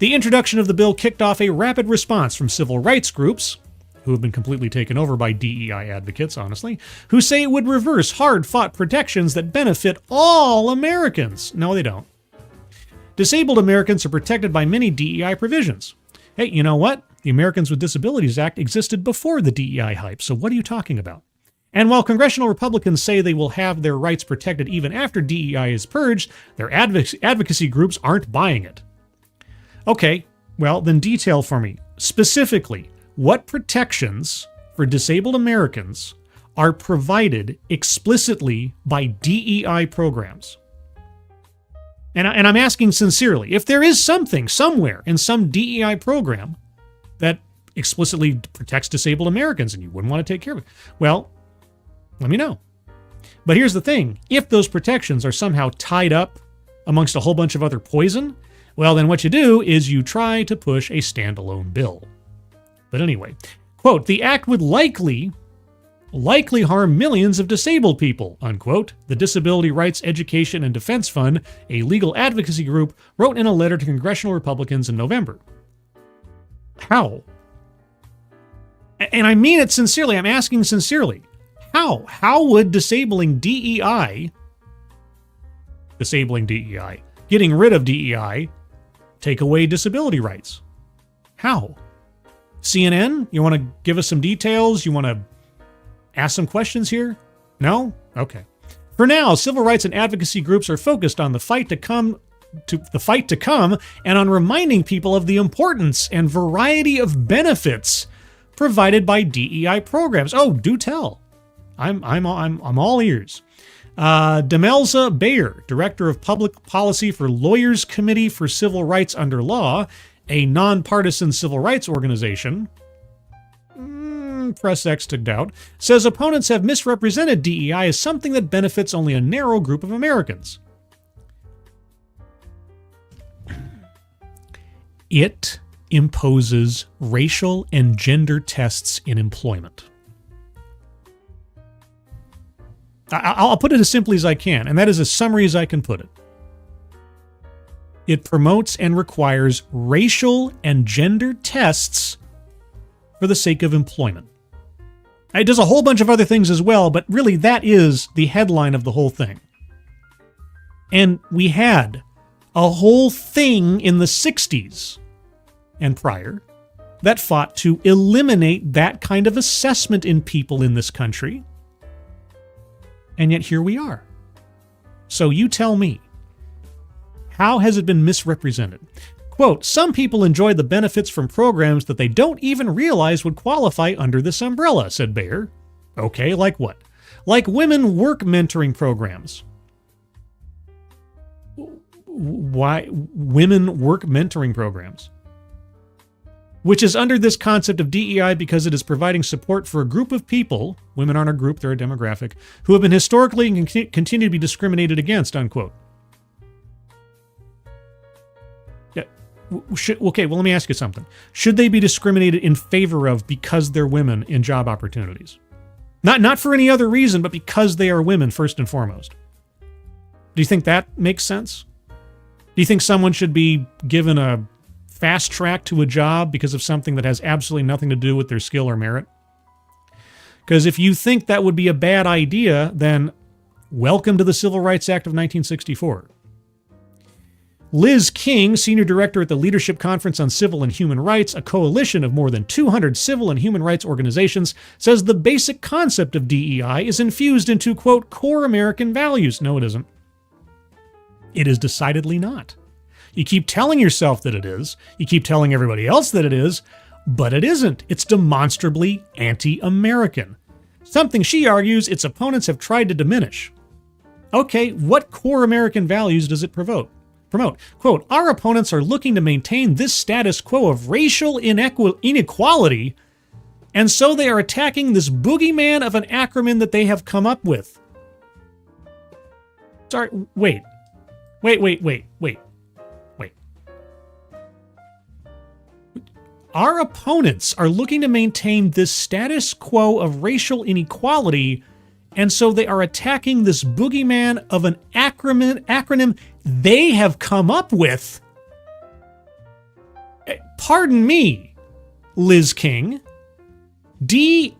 The introduction of the bill kicked off a rapid response from civil rights groups, who have been completely taken over by DEI advocates, honestly, who say it would reverse hard-fought protections that benefit all Americans. No, they don't. Disabled Americans are protected by many DEI provisions. Hey, you know what? The Americans with Disabilities Act existed before the DEI hype, so what are you talking about? And while congressional Republicans say they will have their rights protected even after DEI is purged, their advocacy groups aren't buying it. Okay, well, then detail for me, specifically, what protections for disabled Americans are provided explicitly by DEI programs? And I'm asking sincerely, if there is something somewhere in some DEI program that explicitly protects disabled Americans and you wouldn't want to take care of it, well, let me know. But here's the thing, if those protections are somehow tied up amongst a whole bunch of other poison, well, then what you do is you try to push a standalone bill. But anyway, quote, the act would likely harm millions of disabled people, unquote, the Disability Rights Education and Defense Fund, a legal advocacy group, wrote in a letter to congressional Republicans in November. How? And I mean it sincerely, I'm asking sincerely. How? How would disabling DEI, getting rid of DEI, take away disability rights? How? CNN, you want to give us some details? You want to ask some questions here? No? Okay. For now, civil rights and advocacy groups are focused on the fight to come and on reminding people of the importance and variety of benefits provided by DEI programs. Oh, do tell. I'm all ears. Demelza Bayer, Director of Public Policy for Lawyers Committee for Civil Rights Under Law, a nonpartisan civil rights organization, Press X took doubt, says opponents have misrepresented DEI as something that benefits only a narrow group of Americans. It imposes racial and gender tests in employment. I'll put it as simply as I can, and that is as summary as I can put it. It promotes and requires racial and gender tests for the sake of employment. It does a whole bunch of other things as well, but really that is the headline of the whole thing. And we had a whole thing in the 60s and prior that fought to eliminate that kind of assessment in people in this country. And yet here we are. So you tell me, how has it been misrepresented? Quote, some people enjoy the benefits from programs that they don't even realize would qualify under this umbrella, said Bayer. Okay, like what? Like women work mentoring programs. Why women work mentoring programs? which is under this concept of DEI because it is providing support for a group of people, women aren't a group, they're a demographic, who have been historically and continue to be discriminated against, unquote. Yeah. Okay, well, let me ask you something. Should they be discriminated in favor of because they're women in job opportunities? Not for any other reason, but because they are women, first and foremost. Do you think that makes sense? Do you think someone should be given a fast track to a job because of something that has absolutely nothing to do with their skill or merit? Because if you think that would be a bad idea, then welcome to the Civil Rights Act of 1964. Liz King, Senior Director at the Leadership Conference on Civil and Human Rights, a coalition of more than 200 civil and human rights organizations, says the basic concept of DEI is infused into, quote, core American values. No, it isn't. It is decidedly not. You keep telling yourself that it is. You keep telling everybody else that it is, but it isn't. It's demonstrably anti-American. Something she argues its opponents have tried to diminish. Okay, what core American values does it promote? Quote, our opponents are looking to maintain this status quo of racial inequality, and so they are attacking this boogeyman of an acronym that they have come up with. Sorry, wait. Our opponents are looking to maintain this status quo of racial inequality, and so they are attacking this boogeyman of an acronym they have come up with. Pardon me, Liz King. D&I,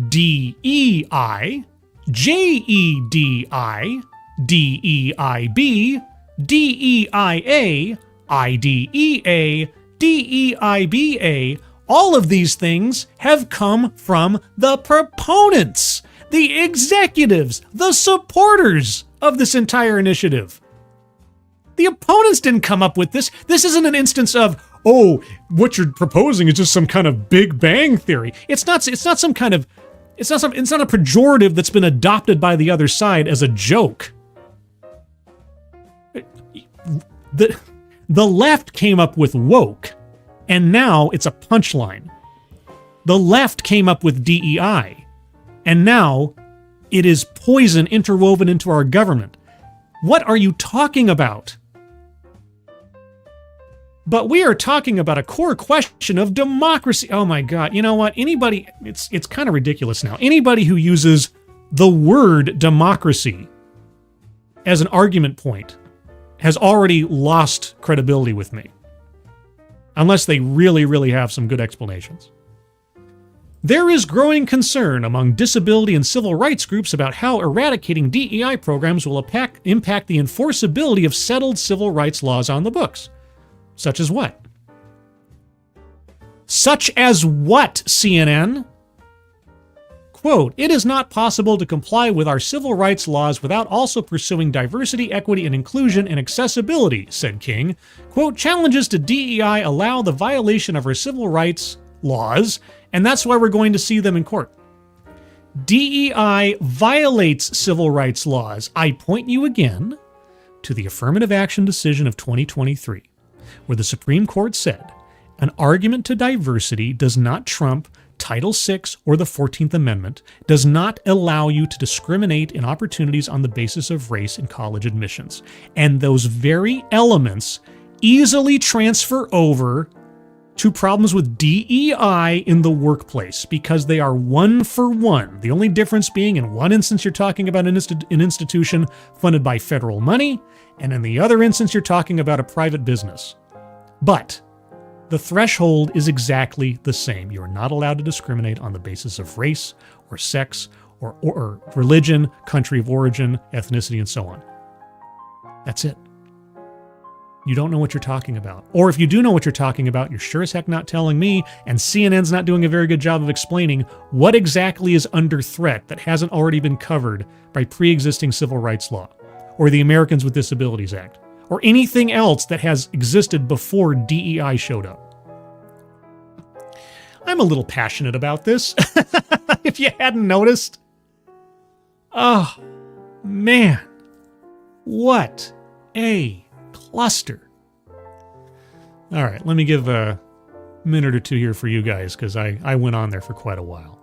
DEI, JEDI, DEIB, DEIA, IDEA, DEIBA, all of these things have come from the proponents, the executives, the supporters of this entire initiative. The opponents didn't come up with this. This isn't an instance of, oh, what you're proposing is just some kind of Big Bang theory. It's not a pejorative that's been adopted by the other side as a joke. The left came up with woke, and now it's a punchline. The left came up with DEI, and now it is poison interwoven into our government. What are you talking about? But we are talking about a core question of democracy. Oh my God, you know what? It's kind of ridiculous now. Anybody who uses the word democracy as an argument point has already lost credibility with me. Unless they really, really have some good explanations. There is growing concern among disability and civil rights groups about how eradicating DEI programs will impact the enforceability of settled civil rights laws on the books. Such as what? Such as what, CNN? Quote, it is not possible to comply with our civil rights laws without also pursuing diversity, equity, and inclusion and accessibility, said King. Quote, challenges to DEI allow the violation of our civil rights laws, and that's why we're going to see them in court. DEI violates civil rights laws. I point you again to the affirmative action decision of 2023, where the Supreme Court said an argument to diversity does not trump Title VI or the 14th Amendment, does not allow you to discriminate in opportunities on the basis of race in college admissions. And those very elements easily transfer over to problems with DEI in the workplace because they are one for one. The only difference being in one instance you're talking about an institution funded by federal money, and in the other instance you're talking about a private business. But the threshold is exactly the same. You are not allowed to discriminate on the basis of race or sex or religion, country of origin, ethnicity, and so on. That's it. You don't know what you're talking about. Or if you do know what you're talking about, you're sure as heck not telling me, and CNN's not doing a very good job of explaining what exactly is under threat that hasn't already been covered by pre-existing civil rights law, or the Americans with Disabilities Act, or anything else that has existed before DEI showed up. I'm a little passionate about this, if you hadn't noticed. Oh, man. What a cluster. All right, let me give a minute or two here for you guys, because I went on there for quite a while.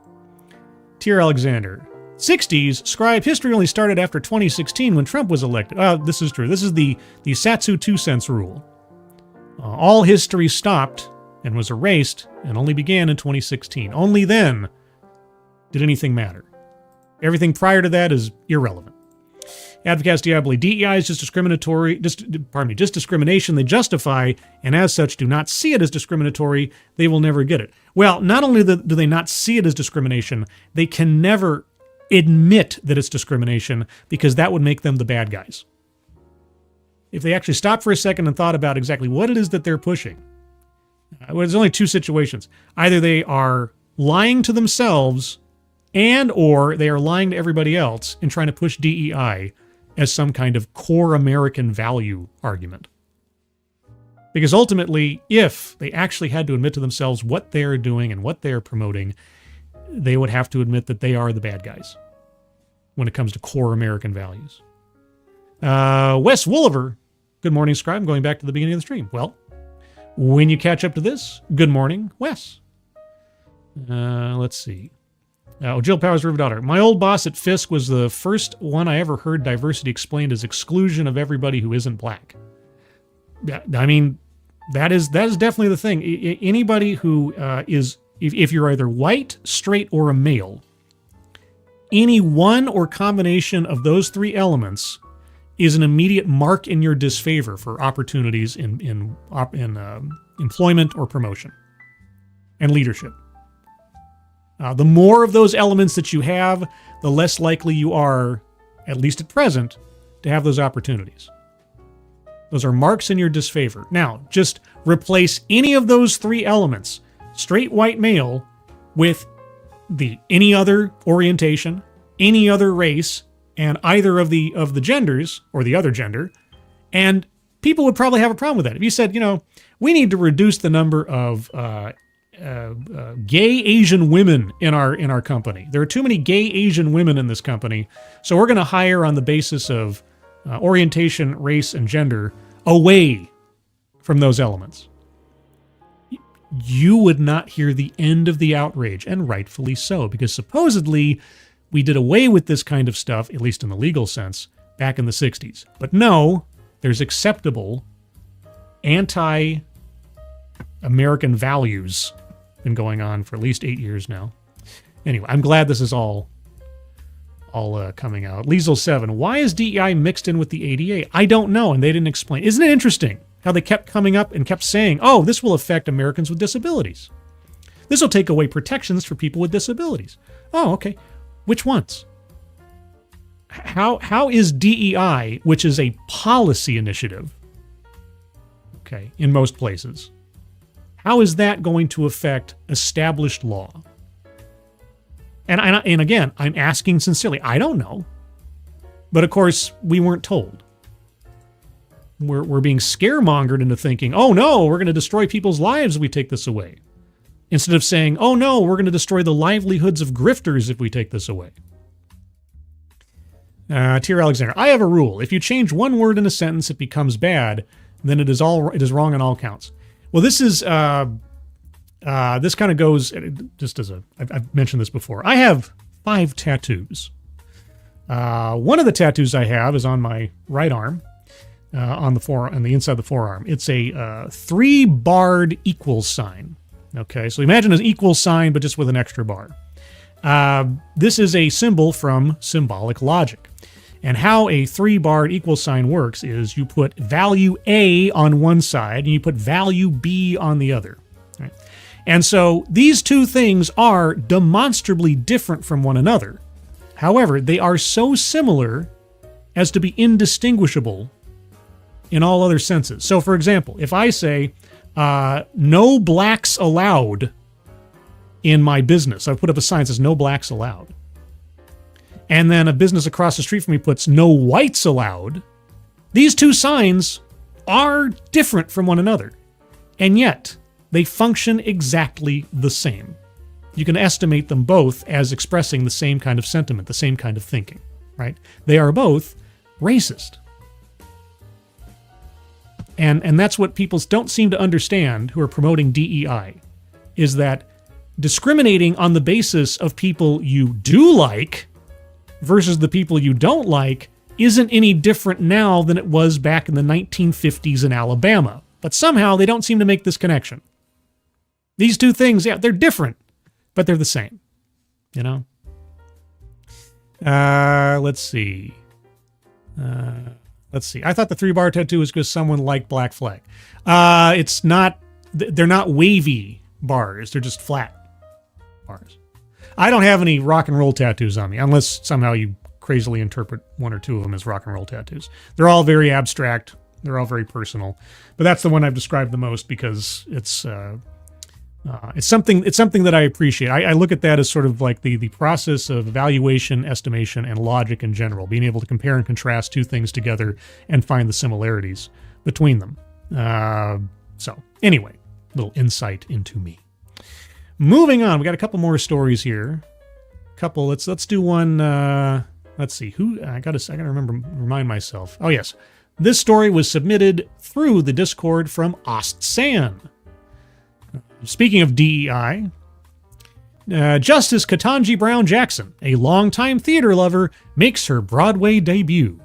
Tier Alexander. 60s, scribe history only started after 2016 when Trump was elected. This is true. This is the Satsu 2 cents rule. All history stopped and was erased and only began in 2016. Only then did anything matter. Everything prior to that is irrelevant. Advocates Diaboli. DEI is just discrimination they justify, and as such do not see it as discriminatory. They will never get it. Well, not only do they not see it as discrimination, they can never admit that it's discrimination, because that would make them the bad guys. If they actually stopped for a second and thought about exactly what it is that they're pushing, well, there's only two situations. Either they are lying to themselves and or they are lying to everybody else and trying to push DEI as some kind of core American value argument. Because ultimately, if they actually had to admit to themselves what they're doing and what they're promoting, they would have to admit that they are the bad guys when it comes to core American values. Wes Wolliver, good morning, Scribe. I'm going back to the beginning of the stream. Well, when you catch up to this, good morning, Wes. Let's see. Jill Powers, River Daughter. My old boss at Fisk was the first one I ever heard diversity explained as exclusion of everybody who isn't black. I mean, that is definitely the thing. Anybody who is, if you're either white, straight, or a male, any one or combination of those three elements is an immediate mark in your disfavor for opportunities in employment or promotion and leadership. The more of those elements that you have, the less likely you are, at least at present, to have those opportunities. Those are marks in your disfavor. Now, just replace any of those three elements, straight white male, with any other orientation, any other race, and either of the genders, or the other gender, and people would probably have a problem with that. If you said, we need to reduce the number of gay Asian women in our company. There are too many gay Asian women in this company, so we're going to hire on the basis of orientation, race, and gender away from those elements. You would not hear the end of the outrage, and rightfully so, because supposedly we did away with this kind of stuff, at least in the legal sense, back in the 60s. But no, there's acceptable anti-American values been going on for at least 8 years now. Anyway, I'm glad this is all coming out. Liesel 7, why is DEI mixed in with the ADA? I don't know, and they didn't explain. Isn't it interesting how they kept coming up and kept saying, oh, this will affect Americans with disabilities. This will take away protections for people with disabilities. Oh, okay. Which ones? How is DEI, which is a policy initiative, okay, in most places, how is that going to affect established law? And again, I'm asking sincerely. I don't know. But of course, we weren't told. We're being scaremongered into thinking, oh no, we're going to destroy people's lives if we take this away. Instead of saying, oh no, we're going to destroy the livelihoods of grifters if we take this away. Tier Alexander, I have a rule. If you change one word in a sentence, it becomes bad. Then it is wrong on all counts. Well, this is this kind of goes just as I've mentioned this before. I have 5 tattoos. One of the tattoos I have is on my right arm, on the inside of the forearm. It's a 3-barred equals sign. Okay, so imagine an equal sign, but just with an extra bar. This is a symbol from symbolic logic. And how a 3-barred equal sign works is you put value A on one side and you put value B on the other. Right? And so these two things are demonstrably different from one another. However, they are so similar as to be indistinguishable in all other senses. So for example, if I say, no blacks allowed in my business, I put up a sign that says no blacks allowed. And then a business across the street from me puts no whites allowed. These two signs are different from one another. And yet, they function exactly the same. You can estimate them both as expressing the same kind of sentiment, the same kind of thinking, right? They are both racist. And that's what people don't seem to understand who are promoting DEI, is that discriminating on the basis of people you do like versus the people you don't like isn't any different now than it was back in the 1950s in Alabama. But somehow they don't seem to make this connection. These two things, yeah, they're different, but they're the same. You know? Let's see. I thought the 3-bar tattoo was because someone liked Black Flag. It's not, they're not wavy bars. They're just flat bars. I don't have any rock and roll tattoos on me, unless somehow you crazily interpret one or two of them as rock and roll tattoos. They're all very abstract. They're all very personal. But that's the one I've described the most because it's something that I appreciate. I look at that as sort of like the process of evaluation, estimation, and logic in general, being able to compare and contrast two things together and find the similarities between them. So anyway, little insight into me. Moving on, we got a couple more stories here. Let's do one. Let's see I gotta remind myself. Oh yes, this story was submitted through the Discord from Ostsan. Speaking of DEI, Justice Ketanji Brown Jackson, a longtime theater lover, makes her Broadway debut.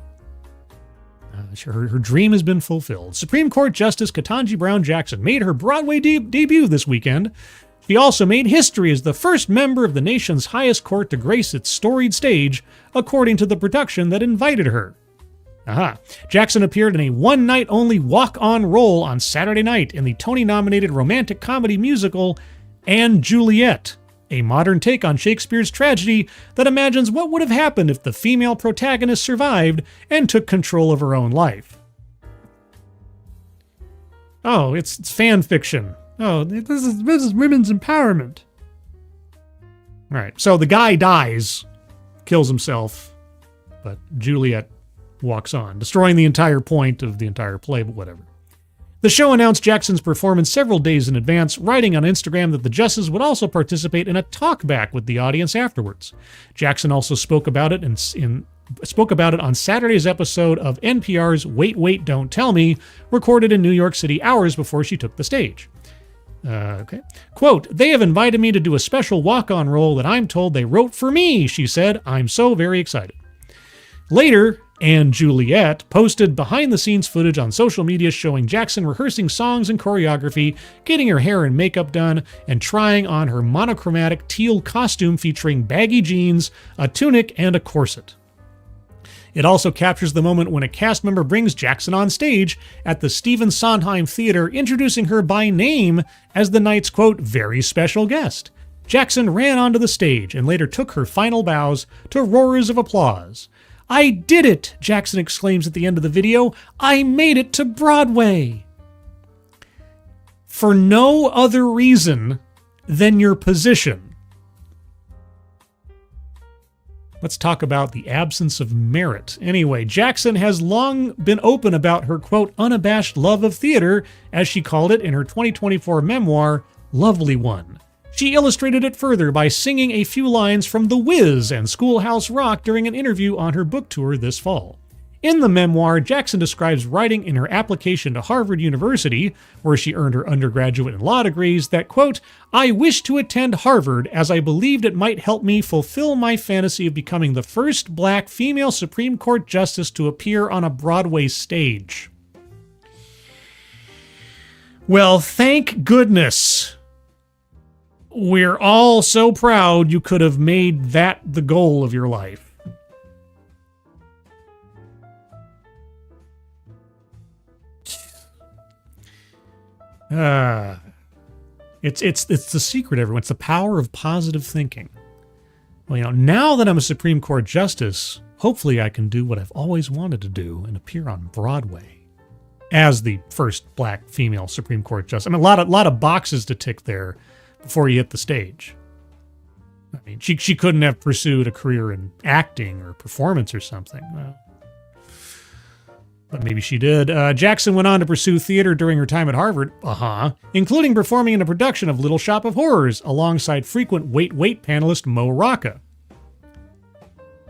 Her dream has been fulfilled. Supreme Court Justice Ketanji Brown Jackson made her Broadway debut this weekend. She also made history as the first member of the nation's highest court to grace its storied stage, according to the production that invited her. Jackson appeared in a one-night-only walk-on role on Saturday night in the Tony-nominated romantic comedy musical & Juliet, a modern take on Shakespeare's tragedy that imagines what would have happened if the female protagonist survived and took control of her own life. Oh, it's fan fiction. Oh, this is women's empowerment. All right, so the guy dies, kills himself, but Juliet walks on, destroying the entire point of the entire play, but whatever. The show announced Jackson's performance several days in advance, writing on Instagram that the Justice would also participate in a talkback with the audience afterwards. Jackson also spoke about it on Saturday's episode of NPR's Wait, Wait, Don't Tell Me, recorded in New York City hours before she took the stage. Okay. Quote, "They have invited me to do a special walk-on role that I'm told they wrote for me," she said. "I'm so very excited." Later, Anne Juliet posted behind-the-scenes footage on social media showing Jackson rehearsing songs and choreography, getting her hair and makeup done, and trying on her monochromatic teal costume featuring baggy jeans, a tunic, and a corset. It also captures the moment when a cast member brings Jackson on stage at the Stephen Sondheim Theater, introducing her by name as the night's, quote, very special guest. Jackson ran onto the stage and later took her final bows to roars of applause. "I did it!" Jackson exclaims at the end of the video. "I made it to Broadway!" For no other reason than your position. Let's talk about the absence of merit. Anyway, Jackson has long been open about her, quote, unabashed love of theater, as she called it in her 2024 memoir, Lovely One. She illustrated it further by singing a few lines from The Wiz and Schoolhouse Rock during an interview on her book tour this fall. In the memoir, Jackson describes writing in her application to Harvard University, where she earned her undergraduate and law degrees, that, quote, "I wished to attend Harvard as I believed it might help me fulfill my fantasy of becoming the first black female Supreme Court justice to appear on a Broadway stage." Well, thank goodness. We're all so proud you could have made that the goal of your life. It's the secret, everyone. It's the power of positive thinking. Well, now that I'm a Supreme Court justice, hopefully I can do what I've always wanted to do and appear on Broadway as the first black female Supreme Court justice. I mean, a lot of boxes to tick there before you hit the stage. I mean, she couldn't have pursued a career in acting or performance or something. Well, but maybe she did. Jackson went on to pursue theater during her time at Harvard, including performing in a production of Little Shop of Horrors alongside frequent Wait Wait panelist Mo Rocca.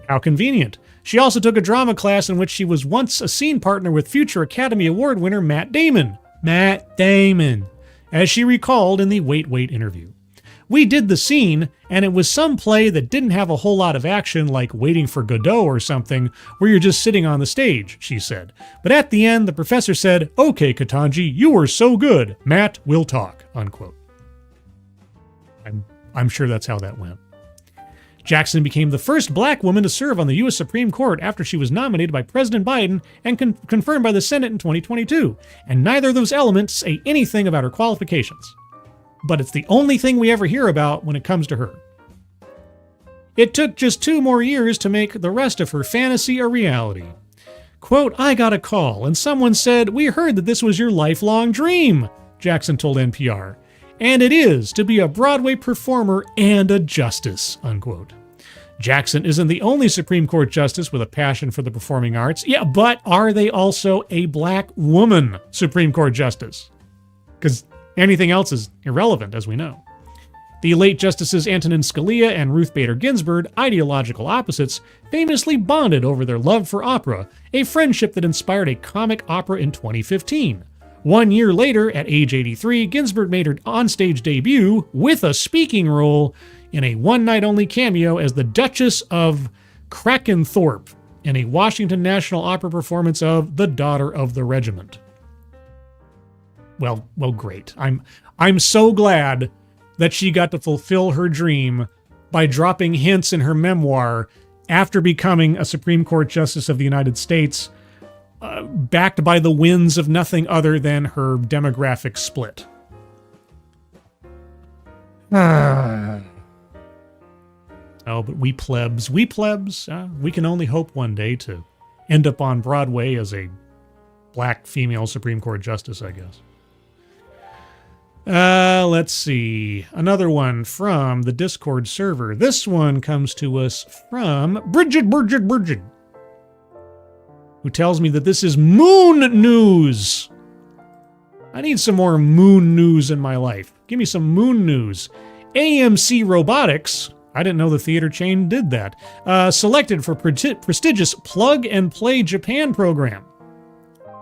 How convenient. She also took a drama class in which she was once a scene partner with future Academy Award winner Matt Damon. Matt Damon, as she recalled in the Wait Wait interview. We did the scene, and it was some play that didn't have a whole lot of action, like Waiting for Godot or something, where you're just sitting on the stage, she said. But at the end, the professor said, "Okay, Ketanji, you were so good. Matt, we'll talk," unquote. I'm sure that's how that went. Jackson became the first black woman to serve on the U.S. Supreme Court after she was nominated by President Biden and confirmed by the Senate in 2022. And neither of those elements say anything about her qualifications. But it's the only thing we ever hear about when it comes to her. It took just 2 more years to make the rest of her fantasy a reality. Quote, "I got a call and someone said, 'We heard that this was your lifelong dream,'" Jackson told NPR. "And it is, to be a Broadway performer and a justice," unquote. Jackson isn't the only Supreme Court justice with a passion for the performing arts. Yeah, but are they also a black woman Supreme Court justice? Because anything else is irrelevant, as we know. The late Justices Antonin Scalia and Ruth Bader Ginsburg, ideological opposites, famously bonded over their love for opera, a friendship that inspired a comic opera in 2015. 1 year later, at age 83, Ginsburg made her onstage debut with a speaking role in a one-night-only cameo as the Duchess of Krakenthorpe in a Washington National Opera performance of The Daughter of the Regiment. Well, great. I'm so glad that she got to fulfill her dream by dropping hints in her memoir after becoming a Supreme Court Justice of the United States, backed by the winds of nothing other than her demographic split. Oh, but we plebs, we can only hope one day to end up on Broadway as a black female Supreme Court Justice, I guess. Let's see. Another one from the Discord server. This one comes to us from Bridget, who tells me that this is moon news. I need some more moon news in my life. Give me some moon news. AMC Robotics, I didn't know the theater chain did that, selected for prestigious Plug and Play Japan program.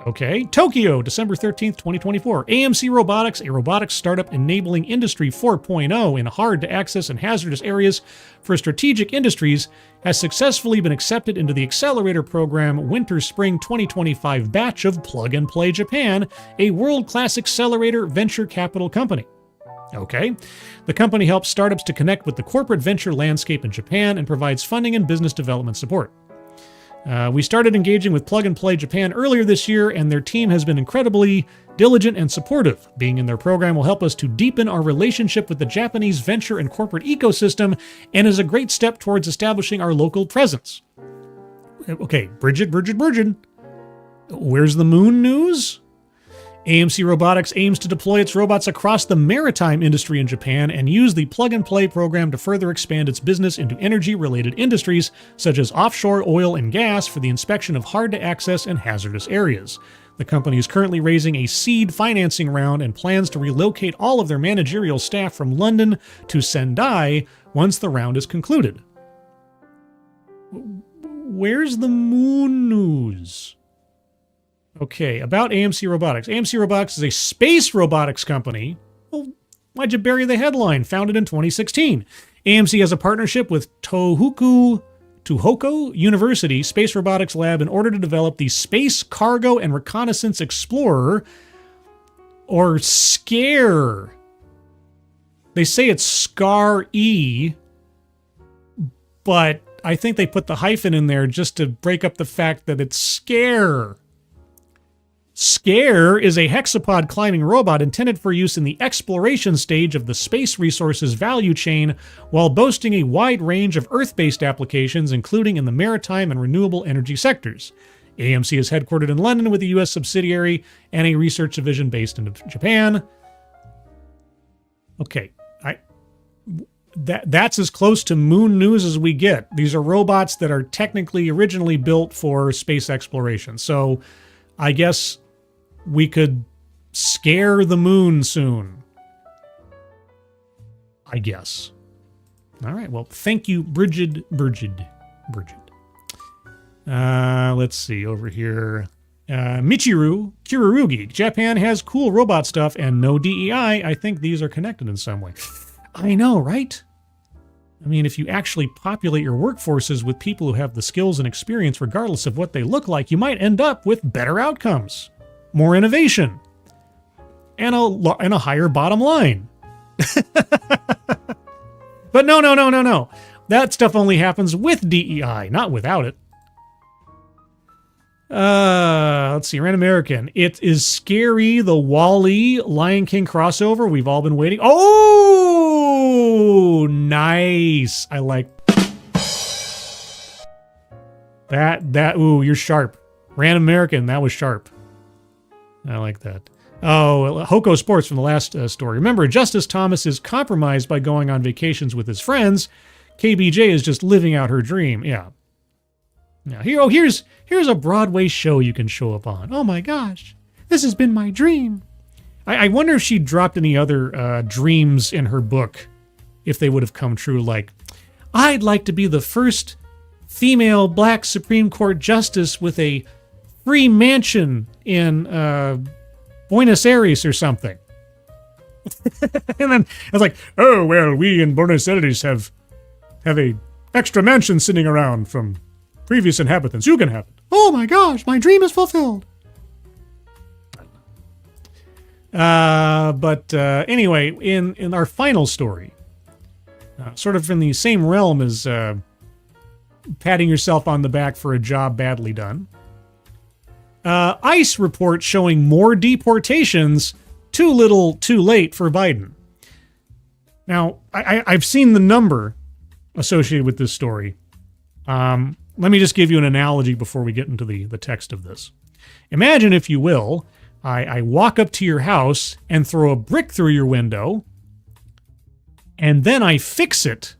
Okay, Tokyo, December 13th, 2024. AMC Robotics, a robotics startup enabling Industry 4.0 in hard-to-access and hazardous areas for strategic industries, has successfully been accepted into the accelerator program Winter-Spring 2025 batch of Plug and Play Japan, a world-class accelerator venture capital company. Okay, the company helps startups to connect with the corporate venture landscape in Japan and provides funding and business development support. We started engaging with Plug and Play Japan earlier this year, and their team has been incredibly diligent and supportive. Being in their program will help us to deepen our relationship with the Japanese venture and corporate ecosystem and is a great step towards establishing our local presence. Okay, Bridget. Where's the moon news? AMC Robotics aims to deploy its robots across the maritime industry in Japan and use the Plug and Play program to further expand its business into energy-related industries such as offshore oil and gas for the inspection of hard-to-access and hazardous areas. The company is currently raising a seed financing round and plans to relocate all of their managerial staff from London to Sendai once the round is concluded. Where's the moon news? Okay, about AMC Robotics. AMC Robotics is a space robotics company. Well, why'd you bury the headline? Founded in 2016. AMC has a partnership with Tohoku University Space Robotics Lab in order to develop the Space Cargo and Reconnaissance Explorer, or SCARE. They say it's SCAR-E, but I think they put the hyphen in there just to break up the fact that it's SCARE. SCARE is a hexapod climbing robot intended for use in the exploration stage of the space resources value chain while boasting a wide range of Earth-based applications, including in the maritime and renewable energy sectors. AMC is headquartered in London with a U.S. subsidiary and a research division based in Japan. Okay, that's as close to moon news as we get. These are robots that are technically originally built for space exploration. So I guess we could scare the moon soon. I guess. All right, well, thank you, Bridget. Let's see over here. Michiru Kirarugi. Japan has cool robot stuff and no DEI. I think these are connected in some way. I know, right? I mean, if you actually populate your workforces with people who have the skills and experience regardless of what they look like, you might end up with better outcomes, more innovation, and a higher bottom line. But no. That stuff only happens with DEI, not without it. Let's see. Rand American. It is scary. The Wall-E Lion King crossover. We've all been waiting. Oh, nice. I like that. Ooh, you're sharp. Rand American. That was sharp. I like that. Oh, Hoko Sports from the last story. Remember, Justice Thomas is compromised by going on vacations with his friends. KBJ is just living out her dream. Yeah. Now, here's a Broadway show you can show up on. Oh my gosh, this has been my dream. I wonder if she dropped any other dreams in her book, if they would have come true. Like, I'd like to be the first female black Supreme Court justice with a free mansion in Buenos Aires or something. And then I was like, oh well, we in Buenos Aires have a extra mansion sitting around from previous inhabitants. You can have it. Oh my gosh, my dream is fulfilled. Anyway, in our final story, sort of in the same realm as patting yourself on the back for a job badly done, ICE report showing more deportations, too little, too late for Biden. Now, I've seen the number associated with this story. Let me just give you an analogy before we get into the text of this. Imagine, if you will, I walk up to your house and throw a brick through your window, and then I fix it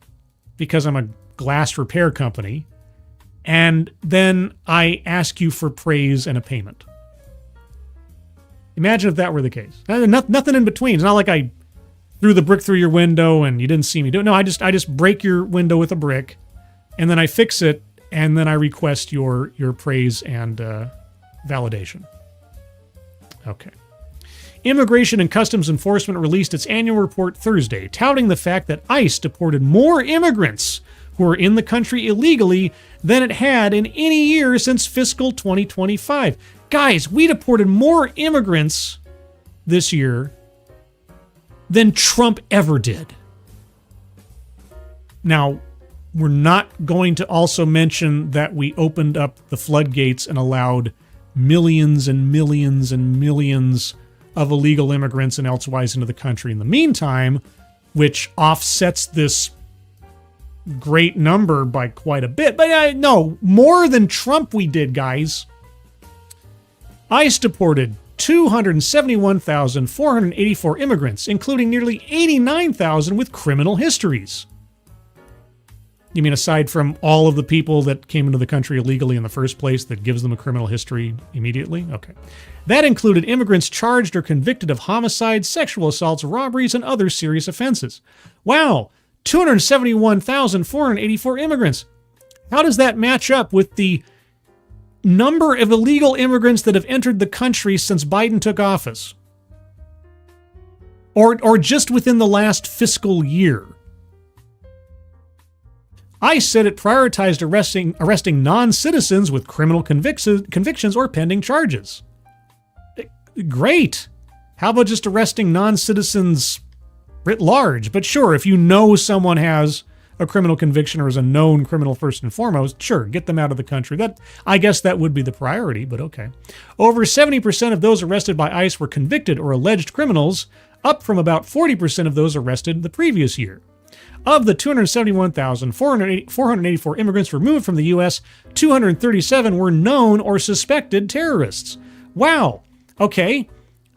because I'm a glass repair company, and then I ask you for praise and a payment. Imagine if that were the case. Nothing in between. It's not like I threw the brick through your window and you didn't see me do it. No, I just break your window with a brick, and then I fix it, and then I request your praise and validation. Okay. Immigration and Customs Enforcement released its annual report Thursday, touting the fact that ICE deported more immigrants who are in the country illegally than it had in any year since fiscal 2025. Guys, we deported more immigrants this year than Trump ever did. Now, we're not going to also mention that we opened up the floodgates and allowed millions and millions and millions of illegal immigrants and elsewise into the country in the meantime, which offsets this great number by quite a bit. But no, more than Trump we did, guys. ICE deported 271,484 immigrants, including nearly 89,000 with criminal histories. You mean aside from all of the people that came into the country illegally in the first place that gives them a criminal history immediately? Okay. That included immigrants charged or convicted of homicides, sexual assaults, robberies, and other serious offenses. Wow, 271,484 immigrants. How does that match up with the number of illegal immigrants that have entered the country since Biden took office? Or just within the last fiscal year? ICE said it prioritized arresting non-citizens with criminal convictions or pending charges. Great. How about just arresting non-citizens writ large? But sure, if you know someone has a criminal conviction or is a known criminal first and foremost, sure, get them out of the country. I guess that would be the priority, but okay. Over 70% of those arrested by ICE were convicted or alleged criminals, up from about 40% of those arrested the previous year. Of the 271,484 immigrants removed from the U.S., 237 were known or suspected terrorists. Wow. Okay.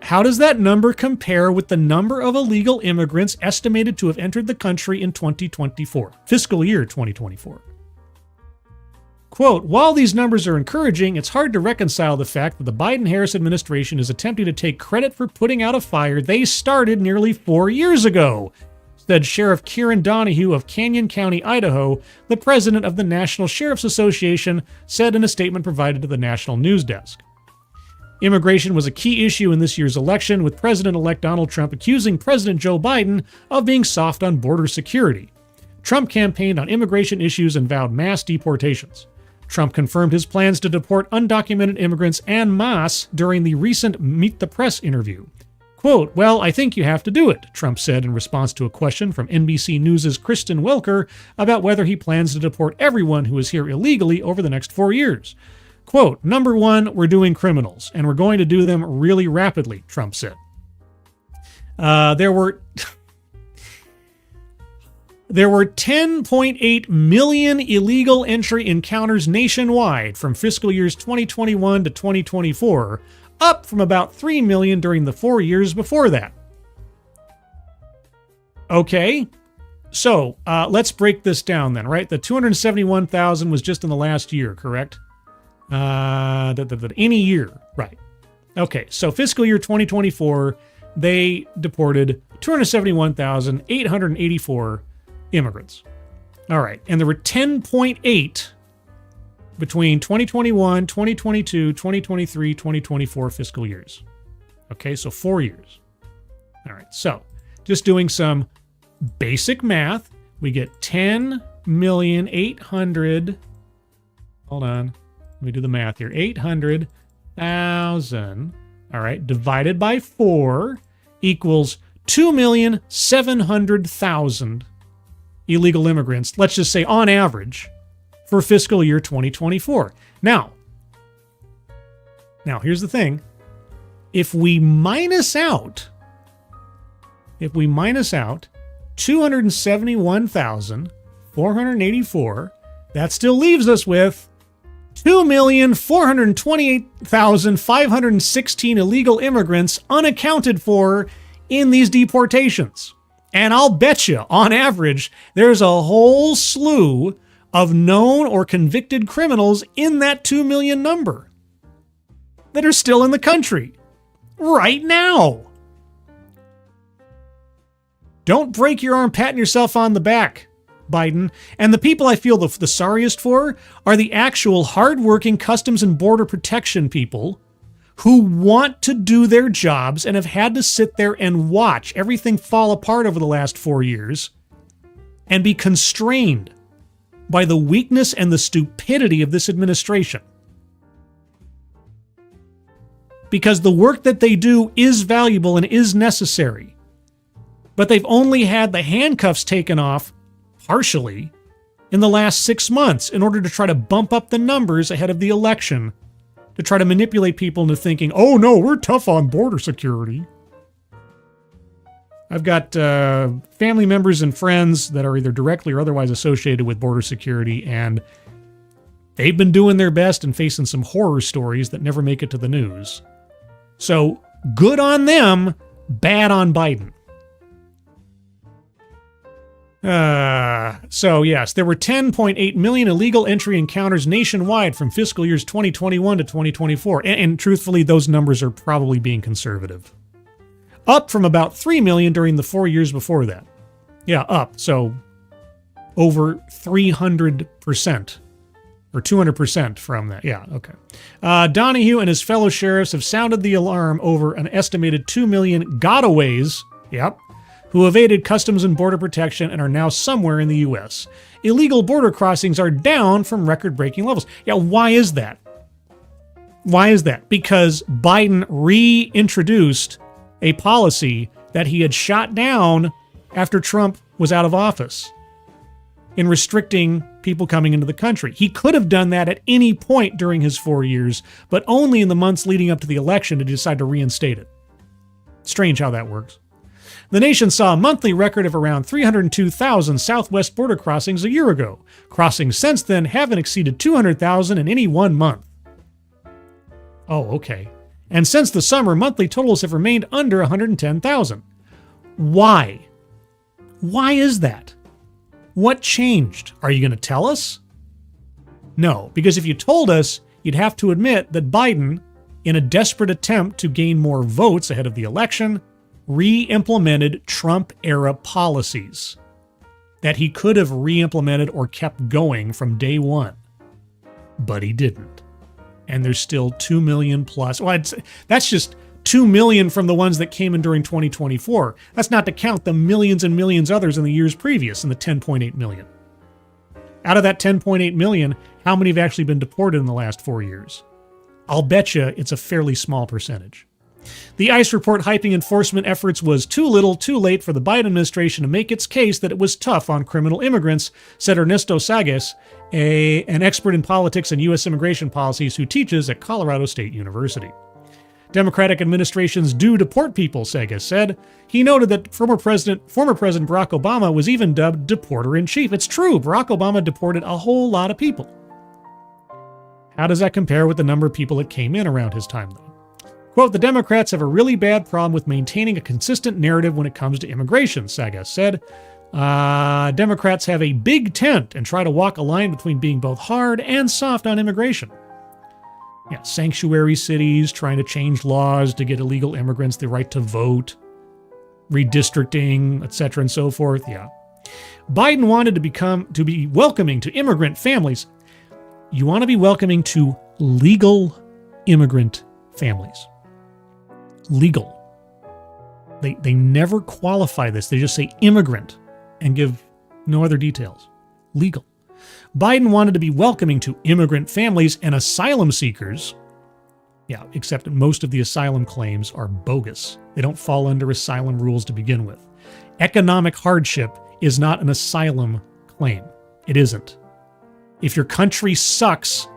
How does that number compare with the number of illegal immigrants estimated to have entered the country in 2024, fiscal year 2024? Quote, while these numbers are encouraging, it's hard to reconcile the fact that the Biden-Harris administration is attempting to take credit for putting out a fire they started nearly 4 years ago, said Sheriff Kieran Donahue of Canyon County, Idaho, the president of the National Sheriff's Association, said in a statement provided to the National News Desk. Immigration was a key issue in this year's election, with President-elect Donald Trump accusing President Joe Biden of being soft on border security. Trump campaigned on immigration issues and vowed mass deportations. Trump confirmed his plans to deport undocumented immigrants en masse during the recent Meet the Press interview. Quote, "Well, I think you have to do it," Trump said in response to a question from NBC News' Kristen Welker about whether he plans to deport everyone who is here illegally over the next 4 years. Quote, "Number one, we're doing criminals, and we're going to do them really rapidly," Trump said. There were 10.8 million illegal entry encounters nationwide from fiscal years 2021 to 2024, up from about 3 million during the 4 years before that. Okay, so let's break this down then, right? The 271,000 was just in the last year, correct? Any year, right. Okay, so fiscal year 2024, they deported 271,884 immigrants. All right, and there were 10.8 between 2021, 2022, 2023, 2024 fiscal years. Okay, so 4 years. All right, so just doing some basic math, we get 10,800,000, hold on, let me do the math here, 800,000, all right, divided by 4 equals 2,700,000 illegal immigrants, let's just say on average, for fiscal year 2024. Now, here's the thing. If we minus out 271,484, that still leaves us with 2,428,516 illegal immigrants unaccounted for in these deportations. And I'll bet you, on average, there's a whole slew of known or convicted criminals in that 2 million number that are still in the country right now. Don't break your arm patting yourself on the back, Biden. And the people I feel the sorriest for are the actual hardworking Customs and Border Protection people who want to do their jobs and have had to sit there and watch everything fall apart over the last 4 years and be constrained by the weakness and the stupidity of this administration. Because the work that they do is valuable and is necessary. But they've only had the handcuffs taken off, partially, in the last 6 months in order to try to bump up the numbers ahead of the election, to try to manipulate people into thinking, oh no, we're tough on border security. I've got family members and friends that are either directly or otherwise associated with border security, and they've been doing their best and facing some horror stories that never make it to the news. So, good on them, bad on Biden. So yes, there were 10.8 million illegal entry encounters nationwide from fiscal years 2021 to 2024. And truthfully, those numbers are probably being conservative. Up from about 3 million during the 4 years before that. Yeah, up. So over 300% or 200% from that. Yeah, okay. Donahue and his fellow sheriffs have sounded the alarm over an estimated 2 million gotaways. Yep. Who evaded Customs and Border Protection and are now somewhere in the U.S. Illegal border crossings are down from record-breaking levels. Yeah, why is that? Why is that? Because Biden reintroduced a policy that he had shot down after Trump was out of office in restricting people coming into the country. He could have done that at any point during his 4 years, but only in the months leading up to the election did he decide to reinstate it. Strange how that works. The nation saw a monthly record of around 302,000 southwest border crossings a year ago. Crossings since then haven't exceeded 200,000 in any 1 month. Oh, okay. And since the summer, monthly totals have remained under 110,000. Why? Why is that? What changed? Are you going to tell us? No, because if you told us, you'd have to admit that Biden, in a desperate attempt to gain more votes ahead of the election, re-implemented Trump-era policies that he could have re-implemented or kept going from day one. But he didn't. And there's still 2 million plus. Well, that's just 2 million from the ones that came in during 2024. That's not to count the millions and millions others in the years previous in the 10.8 million. Out of that 10.8 million, how many have actually been deported in the last 4 years? I'll bet you it's a fairly small percentage. The ICE report hyping enforcement efforts was too little, too late for the Biden administration to make its case that it was tough on criminal immigrants, said Ernesto Sagas, an expert in politics and U.S. immigration policies who teaches at Colorado State University. Democratic administrations do deport people, Sagas said. He noted that former President Barack Obama was even dubbed deporter-in-chief. It's true, Barack Obama deported a whole lot of people. How does that compare with the number of people that came in around his time, though? Quote, the Democrats have a really bad problem with maintaining a consistent narrative when it comes to immigration, Sagas said. Democrats have a big tent and try to walk a line between being both hard and soft on immigration. Yeah, sanctuary cities, trying to change laws to get illegal immigrants the right to vote, redistricting, etc. and so forth. Yeah. Biden wanted to be welcoming to immigrant families. You want to be welcoming to legal immigrant families. Legal. They never qualify this. They just say immigrant and give no other details. Legal. Biden wanted to be welcoming to immigrant families and asylum seekers. Yeah, except that most of the asylum claims are bogus. They don't fall under asylum rules to begin with. Economic hardship is not an asylum claim. It isn't. If your country sucks,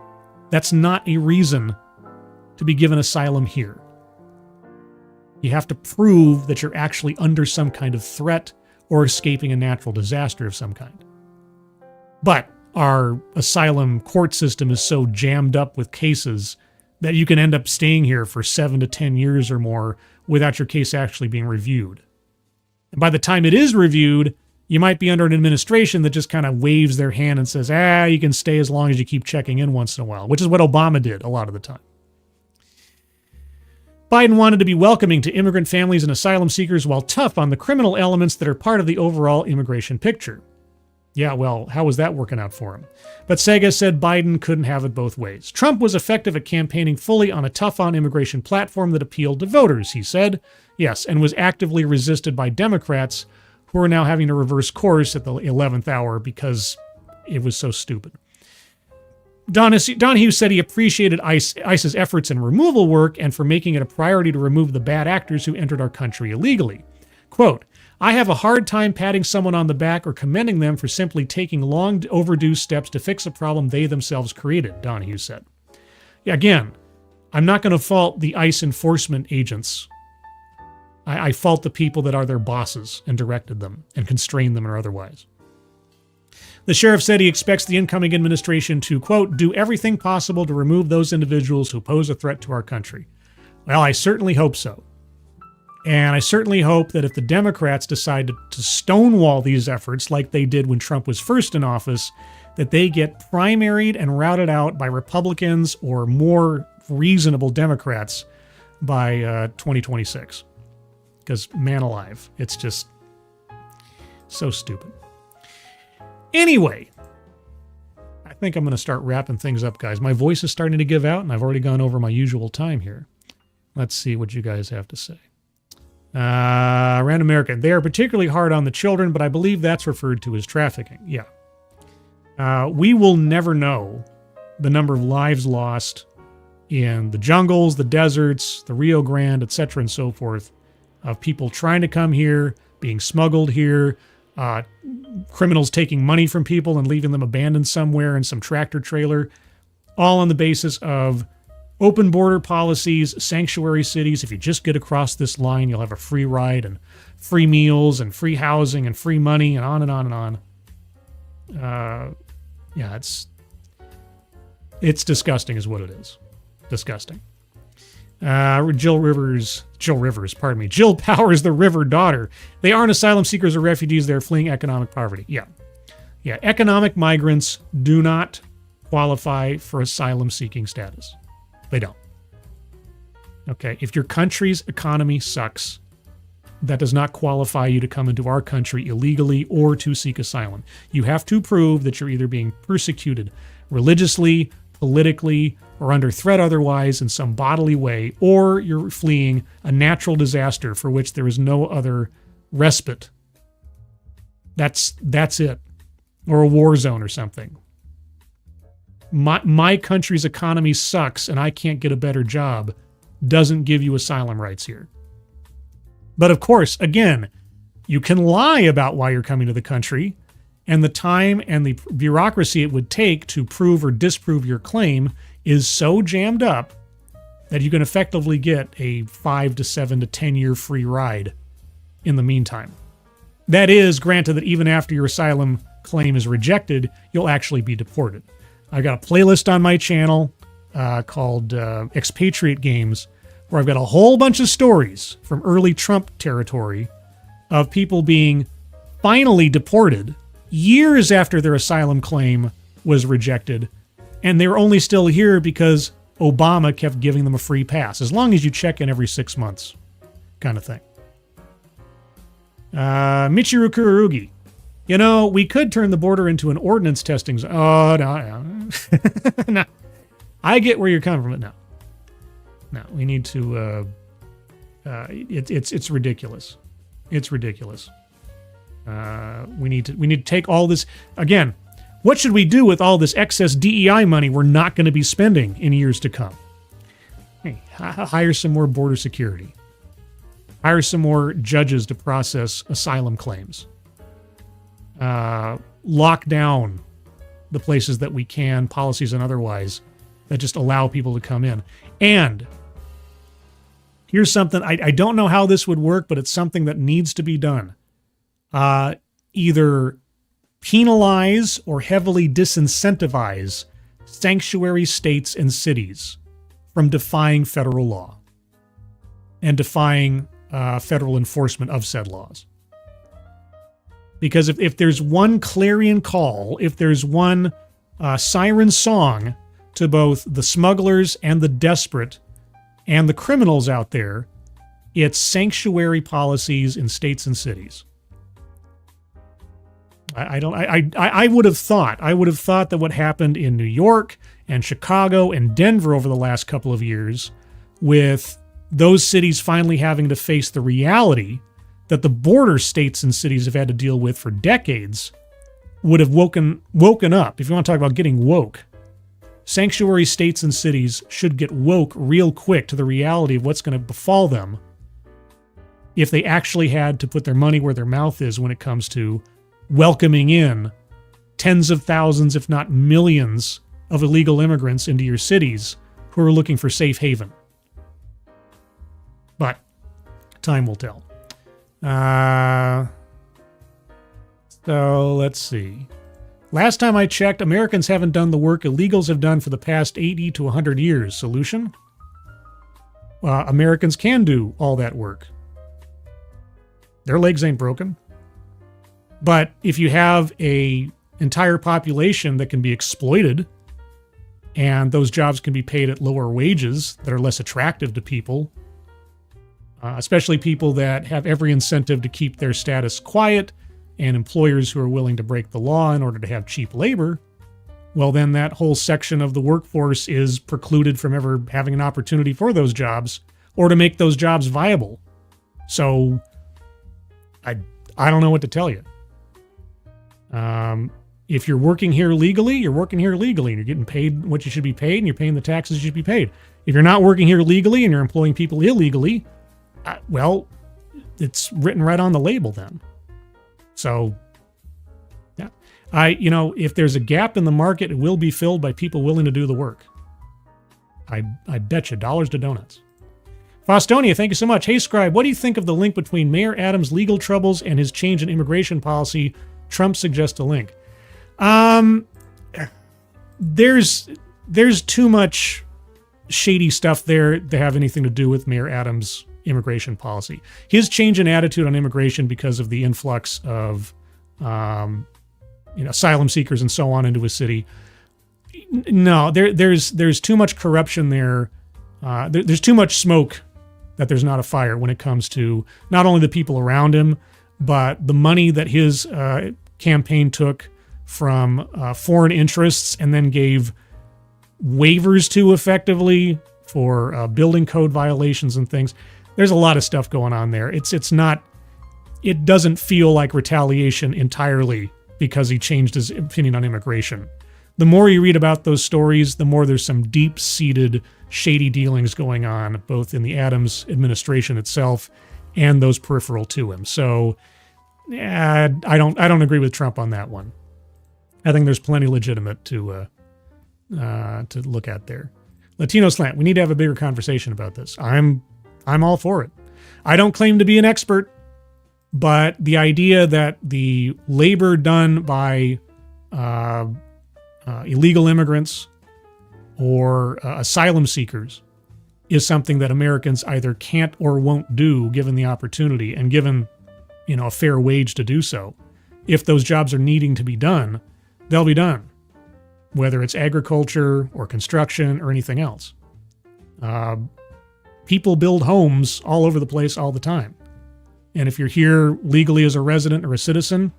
that's not a reason to be given asylum here. You have to prove that you're actually under some kind of threat or escaping a natural disaster of some kind. But our asylum court system is so jammed up with cases that you can end up staying here for 7 to 10 years or more without your case actually being reviewed. And by the time it is reviewed, you might be under an administration that just kind of waves their hand and says, you can stay as long as you keep checking in once in a while, which is what Obama did a lot of the time. Biden wanted to be welcoming to immigrant families and asylum seekers while tough on the criminal elements that are part of the overall immigration picture. Yeah, well, how was that working out for him? But Sagas said Biden couldn't have it both ways. Trump was effective at campaigning fully on a tough-on immigration platform that appealed to voters, he said. Yes, and was actively resisted by Democrats who are now having to reverse course at the 11th hour because it was so stupid. Donahue said he appreciated ICE's efforts in removal work and for making it a priority to remove the bad actors who entered our country illegally. Quote, I have a hard time patting someone on the back or commending them for simply taking long overdue steps to fix a problem they themselves created, Donahue said. Yeah, again, I'm not going to fault the ICE enforcement agents. I fault the people that are their bosses and directed them and constrained them or otherwise. The sheriff said he expects the incoming administration to, quote, do everything possible to remove those individuals who pose a threat to our country. Well, I certainly hope so. And I certainly hope that if the Democrats decide to stonewall these efforts like they did when Trump was first in office, that they get primaried and routed out by Republicans or more reasonable Democrats by 2026. Because, man alive, it's just so stupid. Anyway, I think I'm going to start wrapping things up, guys. My voice is starting to give out, and I've already gone over my usual time here. Let's see what you guys have to say. Rand American. They are particularly hard on the children, but I believe that's referred to as trafficking. Yeah. We will never know the number of lives lost in the jungles, the deserts, the Rio Grande, etc., and so forth, of people trying to come here, being smuggled here, criminals taking money from people and leaving them abandoned somewhere in some tractor trailer, all on the basis of open border policies, sanctuary cities. If you just get across this line, you'll have a free ride and free meals and free housing and free money and on and on and on. Yeah, it's disgusting is what it is. Disgusting. Jill Powers, the River daughter. They aren't asylum seekers or refugees. They're fleeing economic poverty. Yeah. Economic migrants do not qualify for asylum seeking status. They don't. Okay. If your country's economy sucks, that does not qualify you to come into our country illegally or to seek asylum. You have to prove that you're either being persecuted religiously, politically, or under threat otherwise in some bodily way, or you're fleeing a natural disaster for which there is no other respite. That's it. Or a war zone or something. My country's economy sucks and I can't get a better job doesn't give you asylum rights here. But of course, again, you can lie about why you're coming to the country, and the time and the bureaucracy it would take to prove or disprove your claim is so jammed up that you can effectively get a 5 to 7 to 10 year free ride in the meantime. That is, granted that even after your asylum claim is rejected, you'll actually be deported. I've got a playlist on my channel called Expatriate Games, where I've got a whole bunch of stories from early Trump territory of people being finally deported years after their asylum claim was rejected, and they were only still here because Obama kept giving them a free pass, as long as you check in every 6 months, kind of thing. Michiru Kurugi. You know, we could turn the border into an ordnance testing zone. Oh, no. No. I get where you're coming from, but no. No, we need to, it's ridiculous. It's ridiculous. We need to take all this, again, what should we do with all this excess DEI money we're not going to be spending in years to come? Hey, hire some more border security. Hire some more judges to process asylum claims. Lock down the places that we can, policies and otherwise, that just allow people to come in. And here's something, I don't know how this would work, but it's something that needs to be done. Either penalize or heavily disincentivize sanctuary states and cities from defying federal law and defying federal enforcement of said laws. Because if there's one clarion call, if there's one siren song to both the smugglers and the desperate and the criminals out there, it's sanctuary policies in states and cities. I would have thought that what happened in New York and Chicago and Denver over the last couple of years, with those cities finally having to face the reality that the border states and cities have had to deal with for decades, would have woken up. If you want to talk about getting woke, sanctuary states and cities should get woke real quick to the reality of what's going to befall them if they actually had to put their money where their mouth is when it comes to welcoming in tens of thousands, if not millions, of illegal immigrants into your cities who are looking for safe haven. But time will tell. So let's see. Last time I checked, Americans haven't done the work illegals have done for the past 80 to 100 years. Solution? Americans can do all that work. Their legs ain't broken. But if you have an entire population that can be exploited, and those jobs can be paid at lower wages that are less attractive to people, especially people that have every incentive to keep their status quiet, and employers who are willing to break the law in order to have cheap labor, well, then that whole section of the workforce is precluded from ever having an opportunity for those jobs or to make those jobs viable. So I don't know what to tell you. If you're working here legally, you're working here legally, and you're getting paid what you should be paid, and you're paying the taxes you should be paid. If you're not working here legally and you're employing people illegally, well, it's written right on the label then. So, yeah, if there's a gap in the market, it will be filled by people willing to do the work. I bet you dollars to donuts. Faustonia, thank you so much. Hey, Scribe, what do you think of the link between Mayor Adams' legal troubles and his change in immigration policy? Trump suggests a link. There's too much shady stuff there to have anything to do with Mayor Adams' immigration policy. His change in attitude on immigration because of the influx of asylum seekers and so on into his city. No, there's too much corruption there. There's too much smoke that there's not a fire when it comes to not only the people around him, but the money that his campaign took from foreign interests and then gave waivers to effectively for building code violations and things. There's a lot of stuff going on there. It doesn't feel like retaliation entirely because he changed his opinion on immigration. The more you read about those stories, the more there's some deep-seated shady dealings going on, both in the Adams administration itself and those peripheral to him. So I don't agree with Trump on that one. I think there's plenty legitimate to look at there. Latino slant. We need to have a bigger conversation about this. I'm all for it. I don't claim to be an expert, but the idea that the labor done by illegal immigrants or asylum seekers is something that Americans either can't or won't do given the opportunity and given, a fair wage to do so. If those jobs are needing to be done, they'll be done, whether it's agriculture or construction or anything else. People build homes all over the place all the time. And if you're here legally as a resident or a citizen,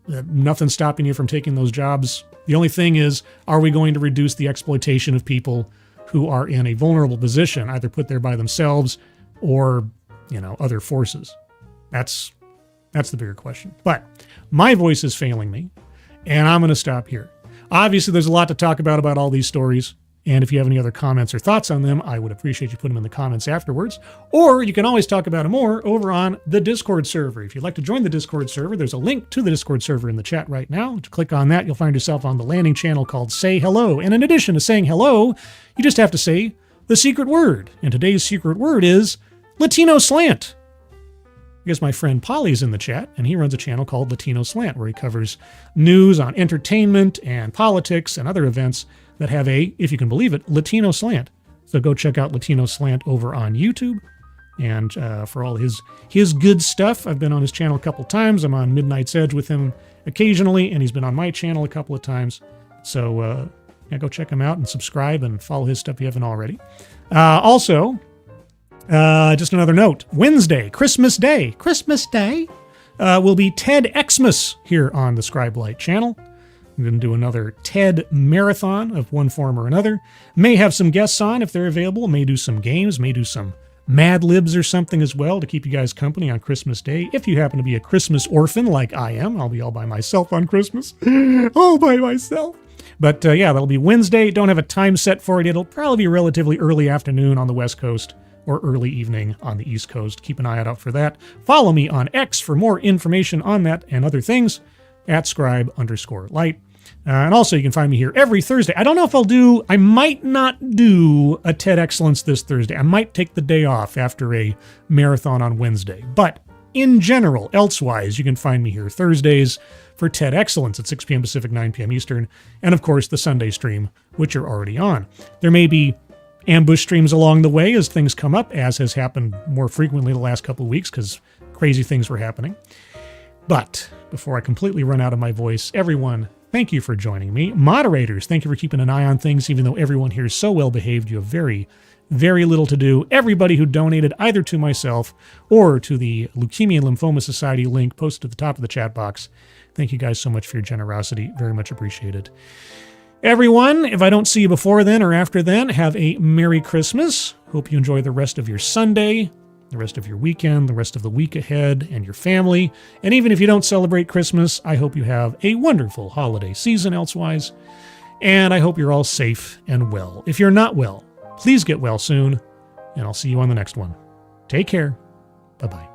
nothing's stopping you from taking those jobs. The only thing is, are we going to reduce the exploitation of people who are in a vulnerable position, either put there by themselves or, other forces? That's the bigger question. But my voice is failing me, and I'm going to stop here. Obviously, there's a lot to talk about all these stories. And if you have any other comments or thoughts on them, I would appreciate you putting them in the comments afterwards. Or you can always talk about them more over on the Discord server. If you'd like to join the Discord server, there's a link to the Discord server in the chat right now. To click on that, you'll find yourself on the landing channel called Say Hello. And in addition to saying hello, you just have to say the secret word. And today's secret word is Latino Slant. I guess my friend Polly's in the chat, and he runs a channel called Latino Slant, where he covers news on entertainment and politics and other events that have a, if you can believe it, Latino slant. So go check out Latino Slant over on YouTube. And for all his good stuff, I've been on his channel a couple times. I'm on Midnight's Edge with him occasionally, and he's been on my channel a couple of times. So go check him out and subscribe and follow his stuff if you haven't already. Also, just another note, Wednesday, Christmas Day, will be TEDXmas here on the Scribe-Light channel. I'm going to do another TED marathon of one form or another. May have some guests on if they're available. May do some games. May do some Mad Libs or something as well to keep you guys company on Christmas Day. If you happen to be a Christmas orphan like I am, I'll be all by myself on Christmas. All by myself. But that'll be Wednesday. Don't have a time set for it. It'll probably be relatively early afternoon on the West Coast or early evening on the East Coast. Keep an eye out for that. Follow me on X for more information on that and other things at @scribe_light. And also you can find me here every Thursday. I don't know if I might not do a TEDXcellence this Thursday. I might take the day off after a marathon on Wednesday. But in general, elsewise, you can find me here Thursdays for TEDXcellence at 6 p.m. Pacific, 9 p.m. Eastern. And of course, the Sunday stream, which you're already on. There may be ambush streams along the way as things come up, as has happened more frequently the last couple of weeks because crazy things were happening. But before I completely run out of my voice, everyone, thank you for joining me. Moderators, thank you for keeping an eye on things, even though everyone here is so well behaved. You have very, very little to do. Everybody who donated either to myself or to the Leukemia and Lymphoma Society link posted at the top of the chat box. Thank you guys so much for your generosity. Very much appreciated. Everyone, if I don't see you before then or after then, have a Merry Christmas. Hope you enjoy the rest of your Sunday, the rest of your weekend, the rest of the week ahead, and your family. And even if you don't celebrate Christmas, I hope you have a wonderful holiday season elsewise. And I hope you're all safe and well. If you're not well, please get well soon, and I'll see you on the next one. Take care. Bye-bye.